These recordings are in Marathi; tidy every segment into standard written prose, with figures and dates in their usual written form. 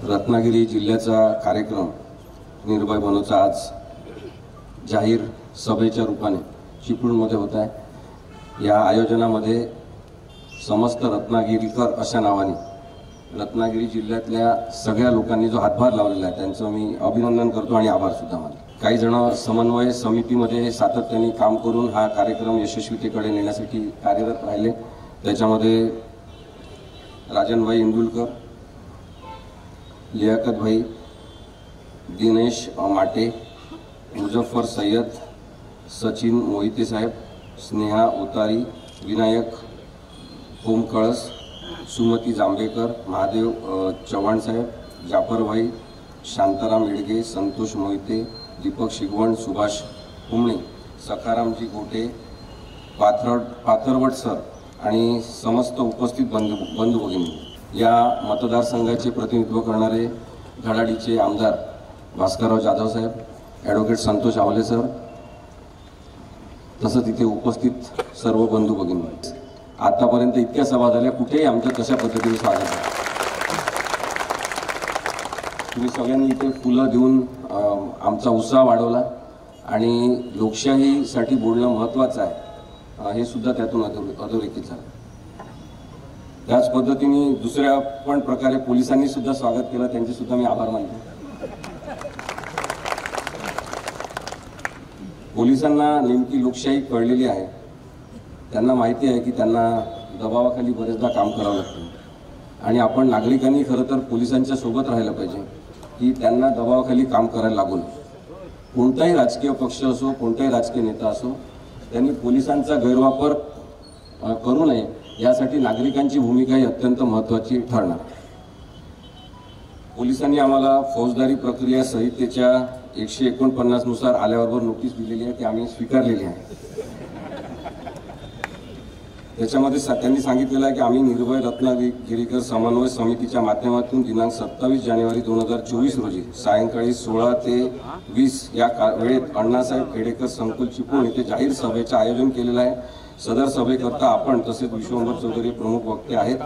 रत्नागिरी जिल्ह्याचा कार्यक्रम निर्भय बनवचा आज जाहीर सभेच्या रूपाने चिपळूणमध्ये होत आहे। या आयोजनामध्ये समस्त रत्नागिरीकर अशा नावाने रत्नागिरी जिल्ह्यातल्या सगळ्या लोकांनी जो हातभार लावलेला आहे त्यांचं मी अभिनंदन करतो आणि आभार सुद्धा मानतो। काही जण समन्वय समितीमध्ये सातत्याने काम करून हा कार्यक्रम यशस्वीतेकडे नेण्यासाठी कार्यरत राहिले। त्याच्यामध्ये राजनभाई इंदुलकर, लियाकत भाई, दिनेश माटे, मुजफ्फर सय्यद, सचिन मोहिते साहेब, स्नेहा उतारी, विनायक होमकळस, सुमती जांभेकर, महादेव चव्हाण साहेब, जाफर भाई, शांताराम येडगे, संतोष मोहिते, दीपक शिगवण, सुभाष कुमणे, सखारामजी गोटे, पाथरवट सर आणि समस्त उपस्थित बंधू भगिनी। या मतदारसंघाचे प्रतिनिधित्व करणारे घडाडीचे आमदार भास्करराव जाधव साहेब, ॲडव्होकेट संतोष आवले सर, तसंच इथे उपस्थित सर्व बंधू भगिनी। आतापर्यंत इतक्या सभा झाल्या, कुठेही आमचं कशा पद्धतीने स्वागत आहे। तुम्ही सगळ्यांनी इथे फुलं देऊन आमचा उत्साह वाढवला आणि लोकशाहीसाठी बोलणं महत्त्वाचं आहे हे सुद्धा त्यातून अधोरेखित झालं। त्याच पद्धतीने दुसऱ्या पण प्रकारे पोलिसांनी सुद्धा स्वागत केलं, त्यांचे सुद्धा मी आभार मानतो। पोलिसांना नेमकी लोकशाही कळलेली आहे, त्यांना माहिती आहे की त्यांना दबावाखाली बरेचदा काम करावं लागतं आणि आपण नागरिकांनी खरं तर पोलिसांच्या सोबत राहायला पाहिजे की त्यांना दबावाखाली काम करायला लागू नये। कोणताही राजकीय पक्ष असो, कोणताही राजकीय नेता असो, त्यांनी पोलिसांचा गैरवापर करू नये यासाठी नागरिकांची भूमिका ही अत्यंत महत्त्वाची ठरणार। पोलिसांनी आम्हाला फौजदारी प्रक्रिया संहितेच्या 149 नुसार आल्याबरोबर नोटीस दिलेली आहे, ती आम्ही स्वीकारलेली आहे। त्याच्यामध्ये त्यांनी सांगितलेलं आहे की आम्ही निर्भय रत्नागिरीकर समन्वय समितीच्या माध्यमातून दिनांक 27 जानेवारी 2024 रोजी सायंकाळी 16 ते 20 या वेळेत अण्णासाहेब खेडेकर संकुल चिपळूण येथे जाहीर सभेचे आयोजन केलेलं आहे। सदर सभेकरता आपण तसेच विश्वंभर चौधरी प्रमुख वक्ते आहेत,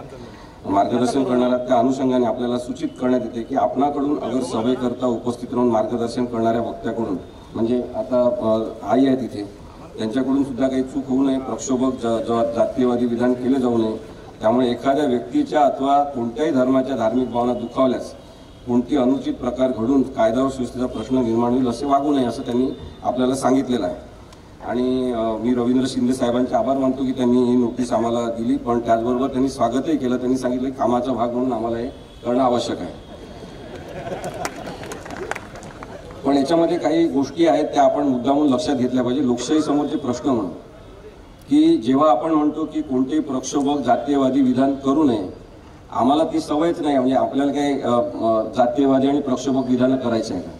मार्गदर्शन करणाऱ्या त्या अनुषंगाने आपल्याला सूचित करण्यात येते की आपणाकडून अगर सभेकरता उपस्थित राहून मार्गदर्शन करणाऱ्या वक्त्याकडून म्हणजे आता आई आहे तिथे त्यांच्याकडून सुद्धा काही चूक होऊ नये, प्रक्षोभक जातीयवादी विधान केले जाऊ नये। त्यामुळे एखाद्या व्यक्तीच्या अथवा कोणत्याही धर्माच्या धार्मिक भावना दुखावल्यास कोणती अनुचित प्रकार घडून कायदा व सुव्यवस्थेचा प्रश्न निर्माण होईल असे वागू नये असं त्यांनी आपल्याला सांगितलेलं आहे। आणि मी रवींद्र शिंदे साहेबांचे आभार मानतो की त्यांनी ही नोटीस आम्हाला दिली, पण त्याचबरोबर त्यांनी स्वागतही केलं। त्यांनी सांगितलं की कामाचा भाग म्हणून आम्हाला हे करणं आवश्यक आहे। पण याच्यामध्ये काही गोष्टी आहेत त्या आपण मुद्दामून लक्षात घेतल्या पाहिजे लोकशाही समोरचे प्रश्न म्हणून, की जेव्हा आपण म्हणतो की कोणतेही प्रक्षोभक जातीयवादी विधान करू नये, आम्हाला ती सवयच नाही। म्हणजे आपल्याला काही जातीयवादी आणि प्रक्षोभक विधानं करायचे आहे का?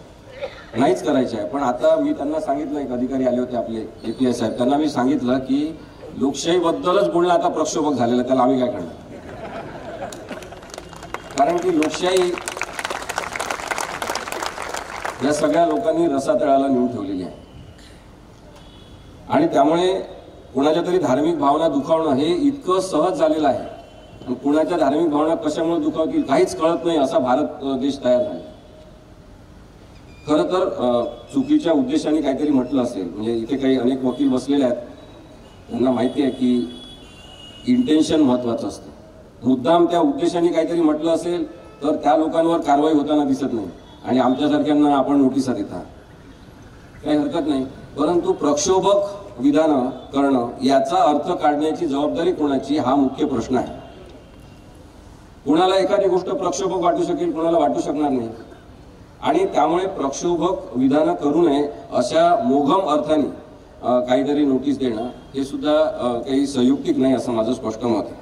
नाहीच करायचे आहे। पण आता मी त्यांना सांगितलं, एक अधिकारी आले होते आपले APS साहेब, त्यांना मी सांगितलं की लोकशाहीबद्दलच बोलणं आता प्रक्षोभक झालेलं, त्याला आम्ही काय करणार? कारण की लोकशाही या सगळ्या लोकांनी रसातळाला नेऊन ठेवलेली आहे आणि त्यामुळे कुणाच्या तरी धार्मिक भावना दुखावणं हे इतकं सहज झालेलं आहे आणि कुणाच्या धार्मिक भावना कशामुळे दुखावतील काहीच कळत नाही असा भारत देश तयार झाला। खरं तर चुकीच्या उद्देशाने काहीतरी म्हटलं असेल, म्हणजे इथे काही अनेक वकील बसलेले आहेत, त्यांना माहिती आहे की इंटेन्शन महत्त्वाचं असतं। मुद्दाम त्या उद्देशाने काहीतरी म्हटलं असेल तर त्या लोकांवर कारवाई होताना दिसत नाही आणि आमच्यासारख्यांना आपण नोटिसा देता, काही हरकत नाही। परंतु प्रक्षोभक विधानं करणं याचा अर्थ काढण्याची जबाबदारी कोणाची हा मुख्य प्रश्न आहे। कुणाला एखादी गोष्ट प्रक्षोभक वाटू शकेल, कुणाला वाटू शकणार नाही आणि त्यामुळे प्रक्षोभक विधानं करू नये अशा मोघम अर्थाने काहीतरी नोटीस देणं हे सुद्धा काही संयुक्तिक नाही असं माझं स्पष्ट मत आहे।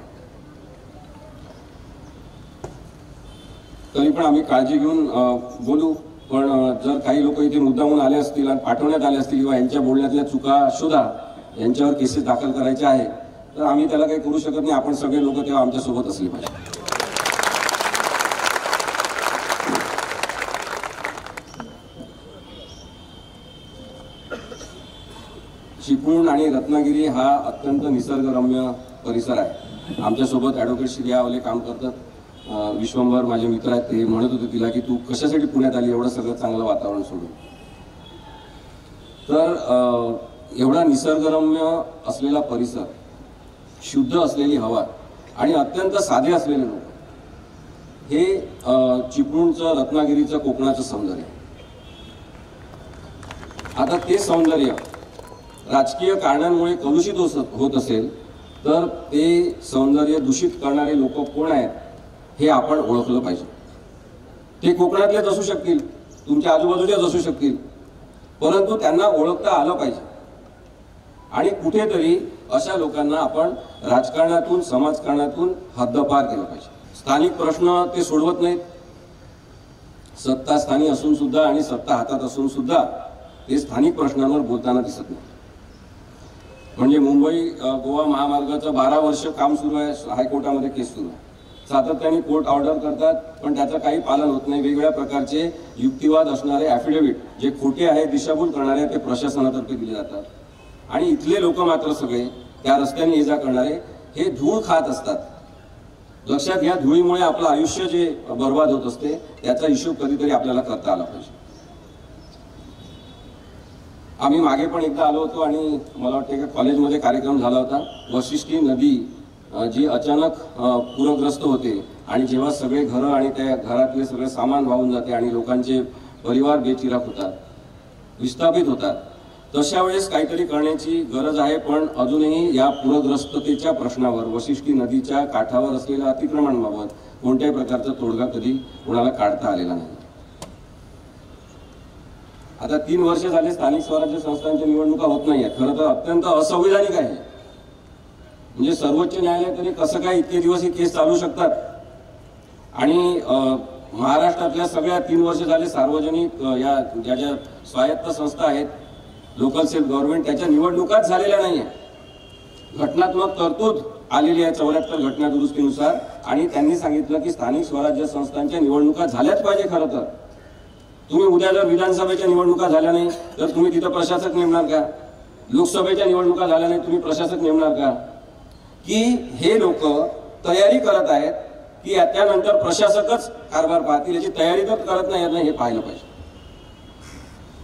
तरी पण आम्ही काळजी घेऊन बोलू, पण जर काही लोक इथे मुद्दामून आले असतील आणि पाठवण्यात आले असतील किंवा यांच्या बोलण्यातल्या चुका शोधा, यांच्यावर केसेस दाखल करायचे आहे तर आम्ही त्याला काही करू शकत नाही। आपण सगळे लोक तेव्हा आमच्यासोबत असले पाहिजे। चिपळूण आणि रत्नागिरी हा अत्यंत निसर्गरम्य परिसर आहे। आमच्यासोबत ॲडव्होकेट श्री आवले काम करतात, विश्वंभर माझे मित्र आहेत, ते म्हणत होते तिला की तू कशासाठी पुण्यात आली एवढं सगळं चांगलं वातावरण सोडून. तर एवढा निसर्गरम्य असलेला परिसर, शुद्ध असलेली हवा आणि अत्यंत साधे असलेले लोक, हे चिपळूणचं, रत्नागिरीचं, कोकणाचं सौंदर्य. आता ते सौंदर्य राजकीय कारणांमुळे कलुषित होत असेल तर ते सौंदर्य दूषित करणारे लोक कोण आहेत हे आपण ओळखलं पाहिजे. ते कोकणातलेच असू शकतील, तुमच्या आजूबाजूच्याच असू शकतील, परंतु त्यांना ओळखता आलं पाहिजे. आणि कुठेतरी अशा लोकांना आपण राजकारणातून, समाजकारणातून हद्दपार केलं पाहिजे. स्थानिक प्रश्न ते सोडवत नाहीत. सत्ता स्थानिक असून सुद्धा आणि सत्ता हातात असून सुद्धा ते स्थानिक प्रश्नांवर बोलताना दिसत नाही. म्हणजे मुंबई गोवा महामार्गाचं 12 वर्ष काम सुरू आहे, हायकोर्टामध्ये केस सुरू आहे, सातत्याने कोर्ट ऑर्डर करतात पण त्याचं काही पालन होत नाही. वेगवेगळ्या प्रकारचे युक्तिवाद असणारे ॲफिडेव्हिट जे खोटे आहेत, दिशाभूल करणारे, ते प्रशासनातर्फे दिले जातात. आणि इथले लोक मात्र सगळे त्या रस्त्याने ये जा करणारे हे धूळ खात असतात. लक्षात घ्या, धुळीमुळे आपलं आयुष्य जे बर्बाद होत असते त्याचा हिशोब कधीतरी आपल्याला करता आला पाहिजे. आम्ही मागे पण एकदा आलो होतो आणि मला वाटतं की कॉलेजमध्ये कार्यक्रम झाला होता. वशिष्ठी नदी जी अचानक पूरग्रस्त होते आणि जेव्हा सगळे घरं आणि त्या घरातले सगळे सामान वाहून जाते आणि लोकांचे परिवार बेचिराख होतात, विस्थापित होतात, तशा वेळेस काहीतरी करण्याची गरज आहे. पण अजूनही या पूरग्रस्ततेच्या प्रश्नावर, वशिष्ठी नदीच्या काठावर असलेल्या अतिक्रमणाबाबत कोणत्याही प्रकारचा तोडगा कधी कोणाला काढता आलेला नाही. आता 3 वर्ष झाले स्थानिक स्वराज्य संस्थांच्या निवडणुका होत नाही आहेत. खरं तर अत्यंत असंविधानिक आहे. म्हणजे सर्वोच्च न्यायालय तरी कसं काय इतके दिवस ही केस चालू शकतात. आणि महाराष्ट्रातल्या सगळ्या 3 वर्ष झाले सार्वजनिक या ज्या ज्या स्वायत्त संस्था आहेत, लोकल सेल्फ गव्हर्नमेंट, त्याच्या निवडणुकाच झालेल्या नाही आहे. घटनात्मक तरतूद आलेली आहे 74 घटना दुरुस्तीनुसार आणि त्यांनी सांगितलं की स्थानिक स्वराज्य संस्थांच्या निवडणुका झाल्याच पाहिजे. खरं तर तुम्ही उद्या जर विधानसभेच्या निवडणुका झाल्या नाही तर तुम्ही तिथं प्रशासक नेमणार का? लोकसभेच्या निवडणुका झाल्या नाही तुम्ही प्रशासक नेमणार का? की हे लोक तयारी करत आहेत की त्यानंतर प्रशासकच कारभार पाहतील, याची तयारी तर करत नाही हे पाहिलं पाहिजे.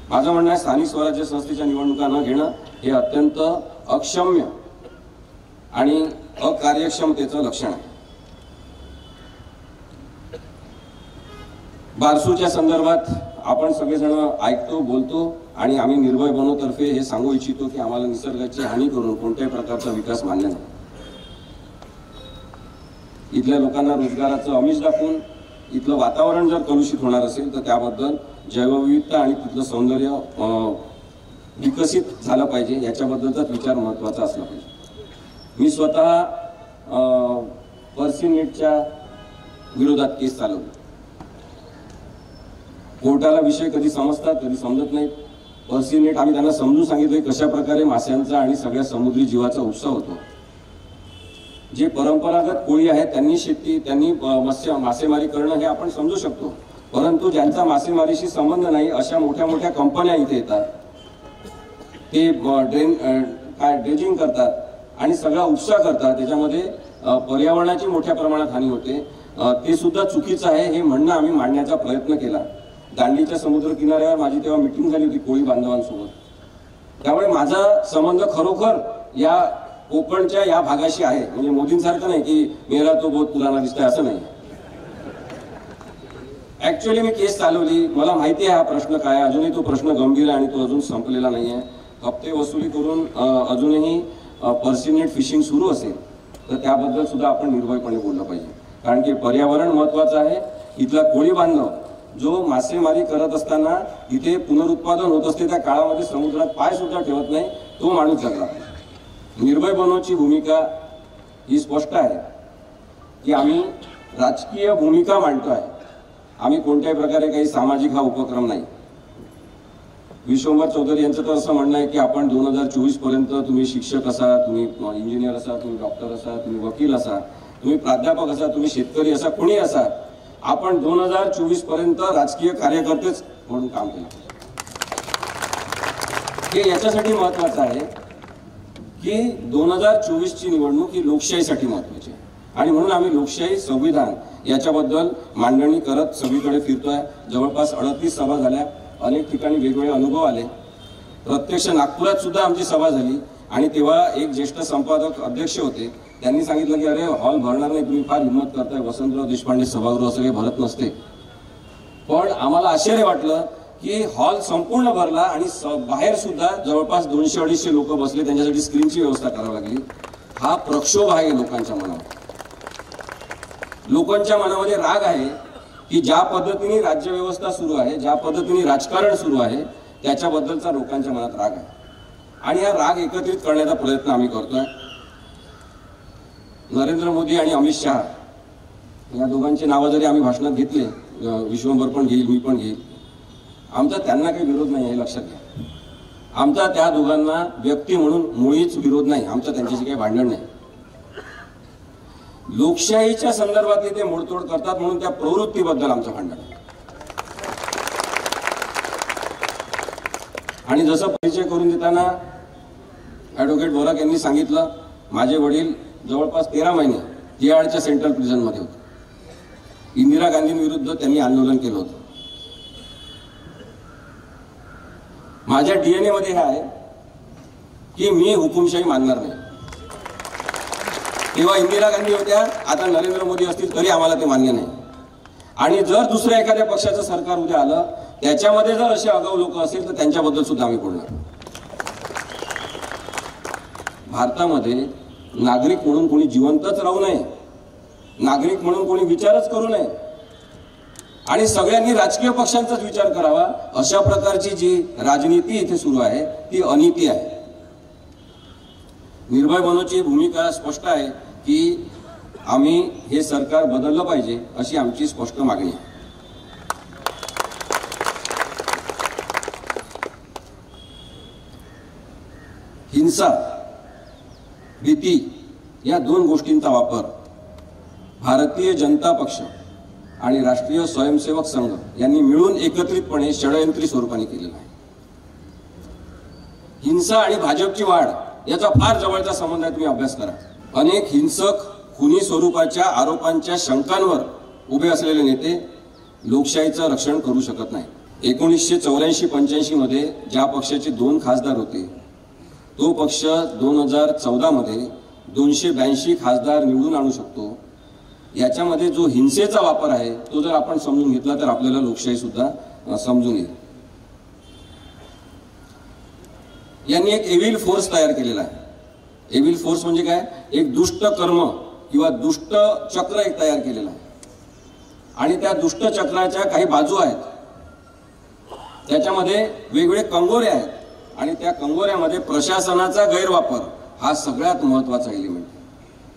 माझं म्हणणं आहे स्थानिक स्वराज्य संस्थेच्या निवडणुका न घेणं हे अत्यंत अक्षम्य आणि अकार्यक्षमतेचं लक्षण आहे. बारसूच्या संदर्भात आपण सगळेजण ऐकतो, बोलतो आणि आम्ही निर्भय बनोतर्फे हे सांगू इच्छितो की आम्हाला निसर्गाची हानी करून कोणत्याही प्रकारचा विकास मान्य नाही. इथल्या लोकांना रोजगाराचं आमिष दाखवून इथलं वातावरण जर कलुषित होणार असेल तर त्याबद्दल जैवविविधता आणि तिथलं सौंदर्य विकसित झालं पाहिजे, याच्याबद्दलचाच विचार महत्त्वाचा असला पाहिजे. मी स्वतः पर्सिनेटच्या विरोधात केस चालवली. कोर्टाला विषय कधी समजतात कधी समजत नाहीत. पर्सिनेट आम्ही त्यांना समजून सांगितलं कशा प्रकारे माशांचा आणि सगळ्या समुद्री जीवाचा उत्सव होतो. जे परंपरागत कोळी आहेत त्यांनी शेती, त्यांनी मासेमारी करणं हे आपण समजू शकतो, परंतु ज्यांचा मासेमारीशी संबंध नाही अशा मोठ्या मोठ्या कंपन्या इथे येतात, ते ड्रेजिंग करतात आणि सगळा उपसा करतात, त्याच्यामध्ये पर्यावरणाची मोठ्या प्रमाणात हानी होते. ते सुद्धा चुकीचं आहे हे म्हणणं आम्ही मांडण्याचा प्रयत्न केला. दांडीच्या समुद्र किनाऱ्यावर माझी तेव्हा मिटिंग झाली होती कोळी बांधवांसोबत. त्यामुळे माझा संबंध खरोखर या कोकणच्या या भागाशी आहे. म्हणजे मोदींसारखं नाही की मेरा तो बहुत पुराना दिसतोय असं नाही. ऍक्च्युअली मी केस चालवली, मला माहिती आहे हा प्रश्न काय. अजूनही तो प्रश्न गंभीर आहे आणि तो अजून संपलेला नाही आहे. हप्ते वसुली करून अजूनही पर्सिनेट फिशिंग सुरू असेल तर त्याबद्दल सुद्धा आपण निर्भयपणे बोललं पाहिजे. कारण की पर्यावरण महत्वाचं आहे. इथला कोळी बांधव जो मासेमारी करत असताना इथे पुनरुत्पादन होत असते त्या काळामध्ये समुद्रात पाय सुद्धा ठेवत नाही, तो माणूस जगला. निर्भय बनोची भूमिका ही स्पष्ट आहे की आम्ही राजकीय भूमिका मांडतो आहे. आम्ही कोणत्याही प्रकारे काही सामाजिक हा उपक्रम नाही. विश्वंभर चौधरी यांचं तर असं म्हणणं आहे की आपण 2024 पर्यंत तुम्ही शिक्षक असा, तुम्ही इंजिनियर असा, तुम्ही डॉक्टर असा, तुम्ही वकील असा, तुम्ही प्राध्यापक असा, तुम्ही शेतकरी असा, कोणी असा, आपण 2024 पर्यंत राजकीय कार्यकर्तेच म्हणून काम केलं. हे याच्यासाठी महत्वाचं आहे की 2024 ची निवडणूक ही लोकशाहीसाठी महत्वाची आहे आणि म्हणून आम्ही लोकशाही संविधान याच्याबद्दल मांडणी करत सगळीकडे फिरतोय। जवळपास 38 सभा झाल्या, अनेक ठिकाणी वेगवेगळे अनुभव आले। प्रत्यक्ष नागपुरात सुद्धा आमची सभा झाली आणि तेव्हा एक ज्येष्ठ संपादक अध्यक्ष होते, त्यांनी सांगितलं की अरे हॉल भरणार नाही, तुम्ही फार हिंमत करताय, वसंतराव देशपांडे सभागृह असं काही भरत नसते। पण आम्हाला आश्चर्य वाटलं की हॉल संपूर्ण भरला आणि बाहेर सुद्धा जवळपास 200-250 लोक बसले, त्यांच्यासाठी स्क्रीनची व्यवस्था करावी लागली। हा प्रक्षोभ आहे लोकांच्या मनात। लोकांच्या मनामध्ये राग आहे की ज्या पद्धतीने राज्यव्यवस्था सुरू आहे, ज्या पद्धतीने राजकारण सुरू आहे, त्याच्याबद्दलचा लोकांच्या मनात राग आहे आणि हा राग एकत्रित करण्याचा प्रयत्न आम्ही करतोय। नरेंद्र मोदी आणि अमित शहा या दोघांची नावं जरी आम्ही भाषणात घेतले, विश्वंभर पण घेईल, मी पण घेईल, आमचा त्यांना काही विरोध नाही हे लक्षात घ्या। आमचा त्या दोघांना व्यक्ती म्हणून मुळीच विरोध नाही, आमचं त्यांच्याशी काही भांडण नाही। लोकशाहीच्या संदर्भातली ते मोडतोड करतात म्हणून त्या प्रवृत्तीबद्दल आमचं भांडण आहे। आणि जसं परिचय करून देताना ॲडव्होकेट बोराक यांनी सांगितलं, माझे वडील जवळपास 13 महिने तिहाडच्या सेंट्रल प्रिझनमध्ये होते। इंदिरा गांधींविरुद्ध त्यांनी आंदोलन केलं होतं। माझ्या DNA मध्ये हे आहे की मी हुकुमशाही मानणार नाही। तेव्हा इंदिरा गांधी होत्या, आता नरेंद्र मोदी असतील तरी आम्हाला ते मान्य नाही। आणि जर दुसऱ्या एखाद्या पक्षाचं सरकार उद्या आलं, त्याच्यामध्ये जर असे आगाऊ लोक असेल तर त्यांच्याबद्दल सुद्धा आम्ही बोलणार। भारतामध्ये नागरिक म्हणून कोणी जिवंतच राहू नये, नागरिक म्हणून कोणी विचारच करू नये आणि सगळ्यांनी राजकीय पक्षांचाच विचार करावा, अशा प्रकारची जी राजनीती इथे सुरू आहे ती अनीती आहे। निर्भय मनोची भूमिका स्पष्ट आहे की आम्ही हे सरकार बदललं पाहिजे, अशी आमची स्पष्ट मागणी आहे। हिंसा, भीती या दोन गोष्टींचा वापर भारतीय जनता पक्ष आणि राष्ट्रीय स्वयंसेवक संघ यांनी मिळून एकत्रितपणे षडयंत्री स्वरूपाने केलेला आहे। हिंसा आणि भाजपची वाढ याचा फार जवळचा संबंध आहे, तुम्ही अभ्यास करा। अनेक हिंसक खुनी स्वरूपाच्या आरोपांच्या शंकांवर उभे असलेले नेते लोकशाहीचं रक्षण करू शकत नाही। 1984-85 मध्ये ज्या पक्षाचे 2 खासदार होते, तो पक्ष 2014 मध्ये 282 खासदार निवडून आणू शकतो। याच्यामध्ये जो हिंसेचा वापर आहे तो जर आपण समजून घेतला तर आपल्याला लोकशाही सुद्धा समजून येईल। यांनी एक एव्हिल फोर्स तयार केलेला आहे। एव्हिल फोर्स म्हणजे काय? एक दुष्ट कर्म किंवा दुष्ट चक्र एक तयार केलेलं आहे आणि त्या दुष्ट चक्राच्या काही बाजू आहेत, त्याच्यामध्ये वेगवेगळे कंगोरे आहेत आणि त्या कंगोऱ्यामध्ये प्रशासनाचा गैरवापर हा सगळ्यात महत्त्वाचा एलिमेंट आहे।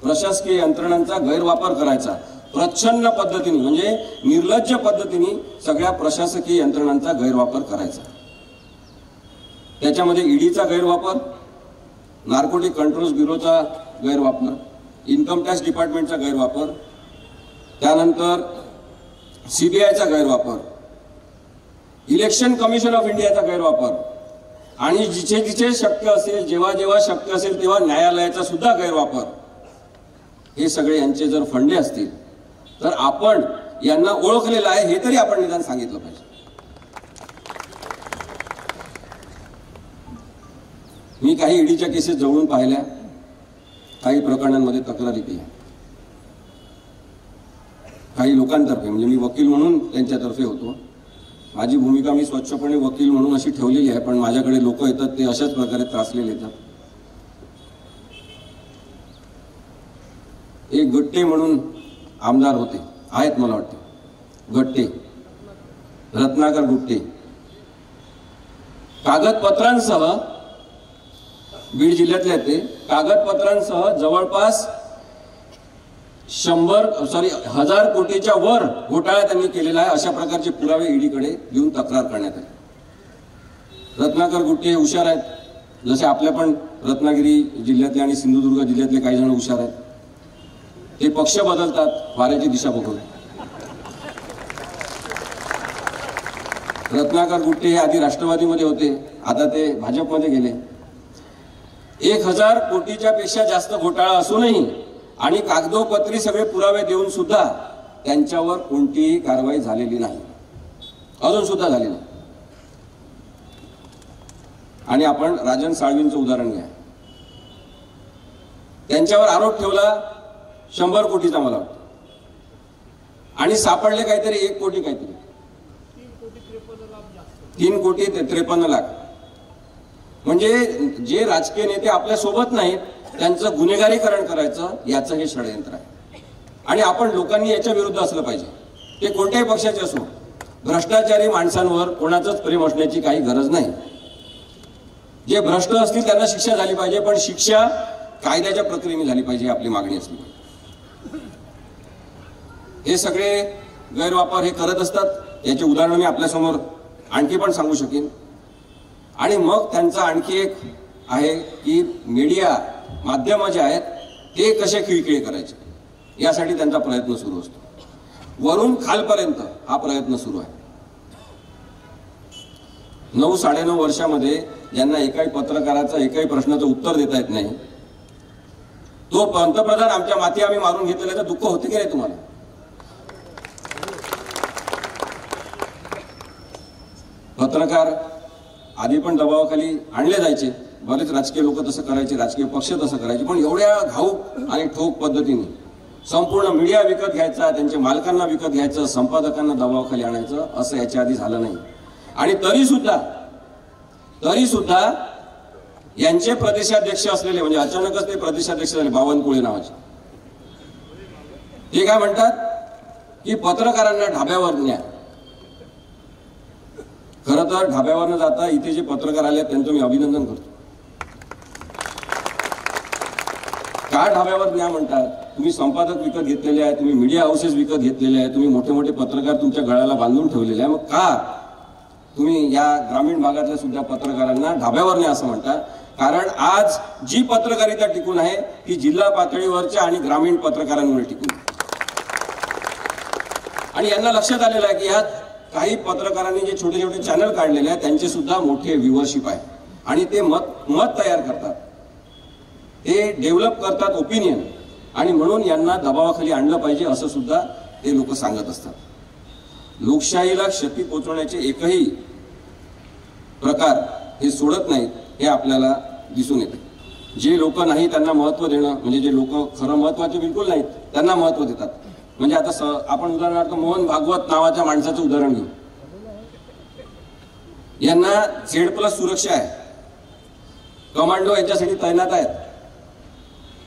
प्रशासकीय यंत्रणांचा गैरवापर करायचा प्रच्छन्न पद्धतीने, म्हणजे निर्लज्ज पद्धतीने सगळ्या प्रशासकीय यंत्रणांचा गैरवापर करायचा। त्याच्यामध्ये ईडीचा गैरवापर, नार्कोटिक कंट्रोल ब्युरोचा गैरवापर, इन्कम टॅक्स डिपार्टमेंटचा गैरवापर, त्यानंतर सीबीआयचा गैरवापर, इलेक्शन कमिशन ऑफ इंडियाचा गैरवापर आणि जिथे जिथे शक्य असेल, जेव्हा जेव्हा शक्य असेल तेव्हा न्यायालयाचा सुद्धा गैरवापर, हे सगळे यांचे जर फंडे असतील तर आपण यांना ओळखलेलं आहे हे तरी आपण निदान सांगितलं पाहिजे। मी काही ईडीच्या केसेस जवळून पाहिल्या, काही प्रकरणांमध्ये तक्रारी केल्या, काही लोकांतर्फे, म्हणजे मी वकील म्हणून त्यांच्यातर्फे होतो। माझी भूमिका मी स्वच्छपणे वकील म्हणून अशी ठेवलेली आहे, पण माझ्याकडे लोक येतात ते अशाच प्रकारे त्रासलेले येतात। एक गट्टे म्हणून आमदार होते, आहेत मला वाटतं, गट्टे, रत्नाकर गुट्टे, कागदपत्रांसह बीड जिल्ह्यातले ते कागदपत्रांसह जवळपास 1000 कोटीच्या वर घोटाळा त्यांनी केलेला आहे, अशा प्रकारचे पुरावे ईडीकडे देऊन तक्रार करण्यात आली। रत्नाकर गुट्टे हे हुशार आहेत, जसे आपल्या पण रत्नागिरी जिल्ह्यातले आणि सिंधुदुर्ग जिल्ह्यातले काही जण हुशार आहेत। ते पक्ष बदलतात वाऱ्याची दिशा बघून। रत्नाकर गुट्टे हे आधी राष्ट्रवादीमध्ये होते, आता ते भाजपमध्ये गेले। 1000 कोटीच्या पेक्षा जास्त घोटाळा असूनही आणि कागदोपत्री सगळे पुरावे देऊन सुद्धा त्यांच्यावर कोणतीही कारवाई झालेली नाही, अजून सुद्धा झाली नाही. आणि आपण राजन साळवींचं उदाहरण घ्या. त्यांच्यावर आरोप ठेवला 100 कोटीचा मला वाटतं, आणि सापडले काहीतरी 1 कोटी काहीतरी 3 कोटी 53 लाख. म्हणजे जे राजकीय नेते आपल्या सोबत नाहीत त्यांचं गुन्हेगारीकरण करायचं याचं हे षडयंत्र आहे. आणि आपण लोकांनी याच्या विरुद्ध असलं पाहिजे. ते कोणत्याही पक्षाचे असो, भ्रष्टाचारी माणसांवर कोणाचंच प्रेम असण्याची काही गरज नाही. जे भ्रष्ट असतील त्यांना शिक्षा झाली पाहिजे, पण शिक्षा कायद्याच्या प्रक्रियेने झाली पाहिजे, आपली मागणी असली पाहिजे. हे सगळे गैरवापर हे करत असतात. याचे उदाहरण मी आपल्यासमोर आणखी पण सांगू शकेन. आणि मग त्यांचा आणखी एक आहे की मीडिया माध्यम जे आहेत ते कसे खिळखिळे करायचे, यासाठी त्यांचा प्रयत्न सुरू असतो. वरून खालपर्यंत हा प्रयत्न सुरू आहे. 9-9.5 वर्षामध्ये ज्यांना एकाही पत्रकाराचा एकाही प्रश्नाचं उत्तर देता येत नाही, तो पंतप्रधान आमच्या माती आम्ही मारून घेतल्याचं दुःख होते की नाही तुम्हाला? पत्रकार आधी पण दबावाखाली आणले जायचे, बरेच राजकीय लोक तसं करायचे, राजकीय पक्ष तसं करायचे, पण एवढ्या घाऊक आणि ठोक पद्धतीने संपूर्ण मीडिया विकत घ्यायचा, त्यांच्या मालकांना विकत घ्यायचं, संपादकांना दबावाखाली आणायचं, असं याच्या आधी झालं नाही. आणि तरी सुद्धा यांचे प्रदेशाध्यक्ष असलेले, म्हणजे अचानकच ते प्रदेशाध्यक्ष झाले, बावनकुळे नावाचे, ते काय म्हणतात की पत्रकारांना ढाब्यावर न्या. खरं तर ढाब्यावर न जाता इथे जे पत्रकार आले त्यांचं मी अभिनंदन करतो. का ढाब्यावर न्या म्हणतात? तुम्ही संपादक विकत घेतलेले आहे, तुम्ही मीडिया हाऊसेस विकत घेतलेले आहे, तुम्ही मोठे मोठे पत्रकार तुमच्या गळ्याला बांधून ठेवलेले आहे. मग का तुम्ही या ग्रामीण भागातल्या सुद्धा पत्रकारांना ढाब्यावर न्या असं म्हणतात? कारण आज जी पत्रकारिता टिकून आहे ती जिल्हा पातळीवरच्या आणि ग्रामीण पत्रकारांमुळे टिकून. आणि यांना लक्षात आलेलं आहे की ह्यात काही पत्रकारांनी जे छोटे छोटे चॅनल काढलेले आहेत त्यांचे सुद्धा मोठे व्ह्यूअरशिप आहे, आणि ते मत तयार करतात, ते डेव्हलप करतात ओपिनियन, आणि म्हणून यांना दबावाखाली आणलं पाहिजे असं सुद्धा ते लोक सांगत असतात. लोकशाहीला क्षती पोहोचवण्याचे एकही प्रकार हे सोडत नाहीत, हे आपल्याला दिसून येते. जे लोक नाही त्यांना महत्त्व देणं, म्हणजे जे लोक खरं महत्त्वाचे बिलकुल नाहीत त्यांना महत्त्व देतात. म्हणजे आता आपण उदाहरणार्थ मोहन भागवत नावाच्या माणसाचं उदाहरण घेऊ. यांना Z+ सुरक्षा आहे, कमांडो यांच्यासाठी तैनात आहेत,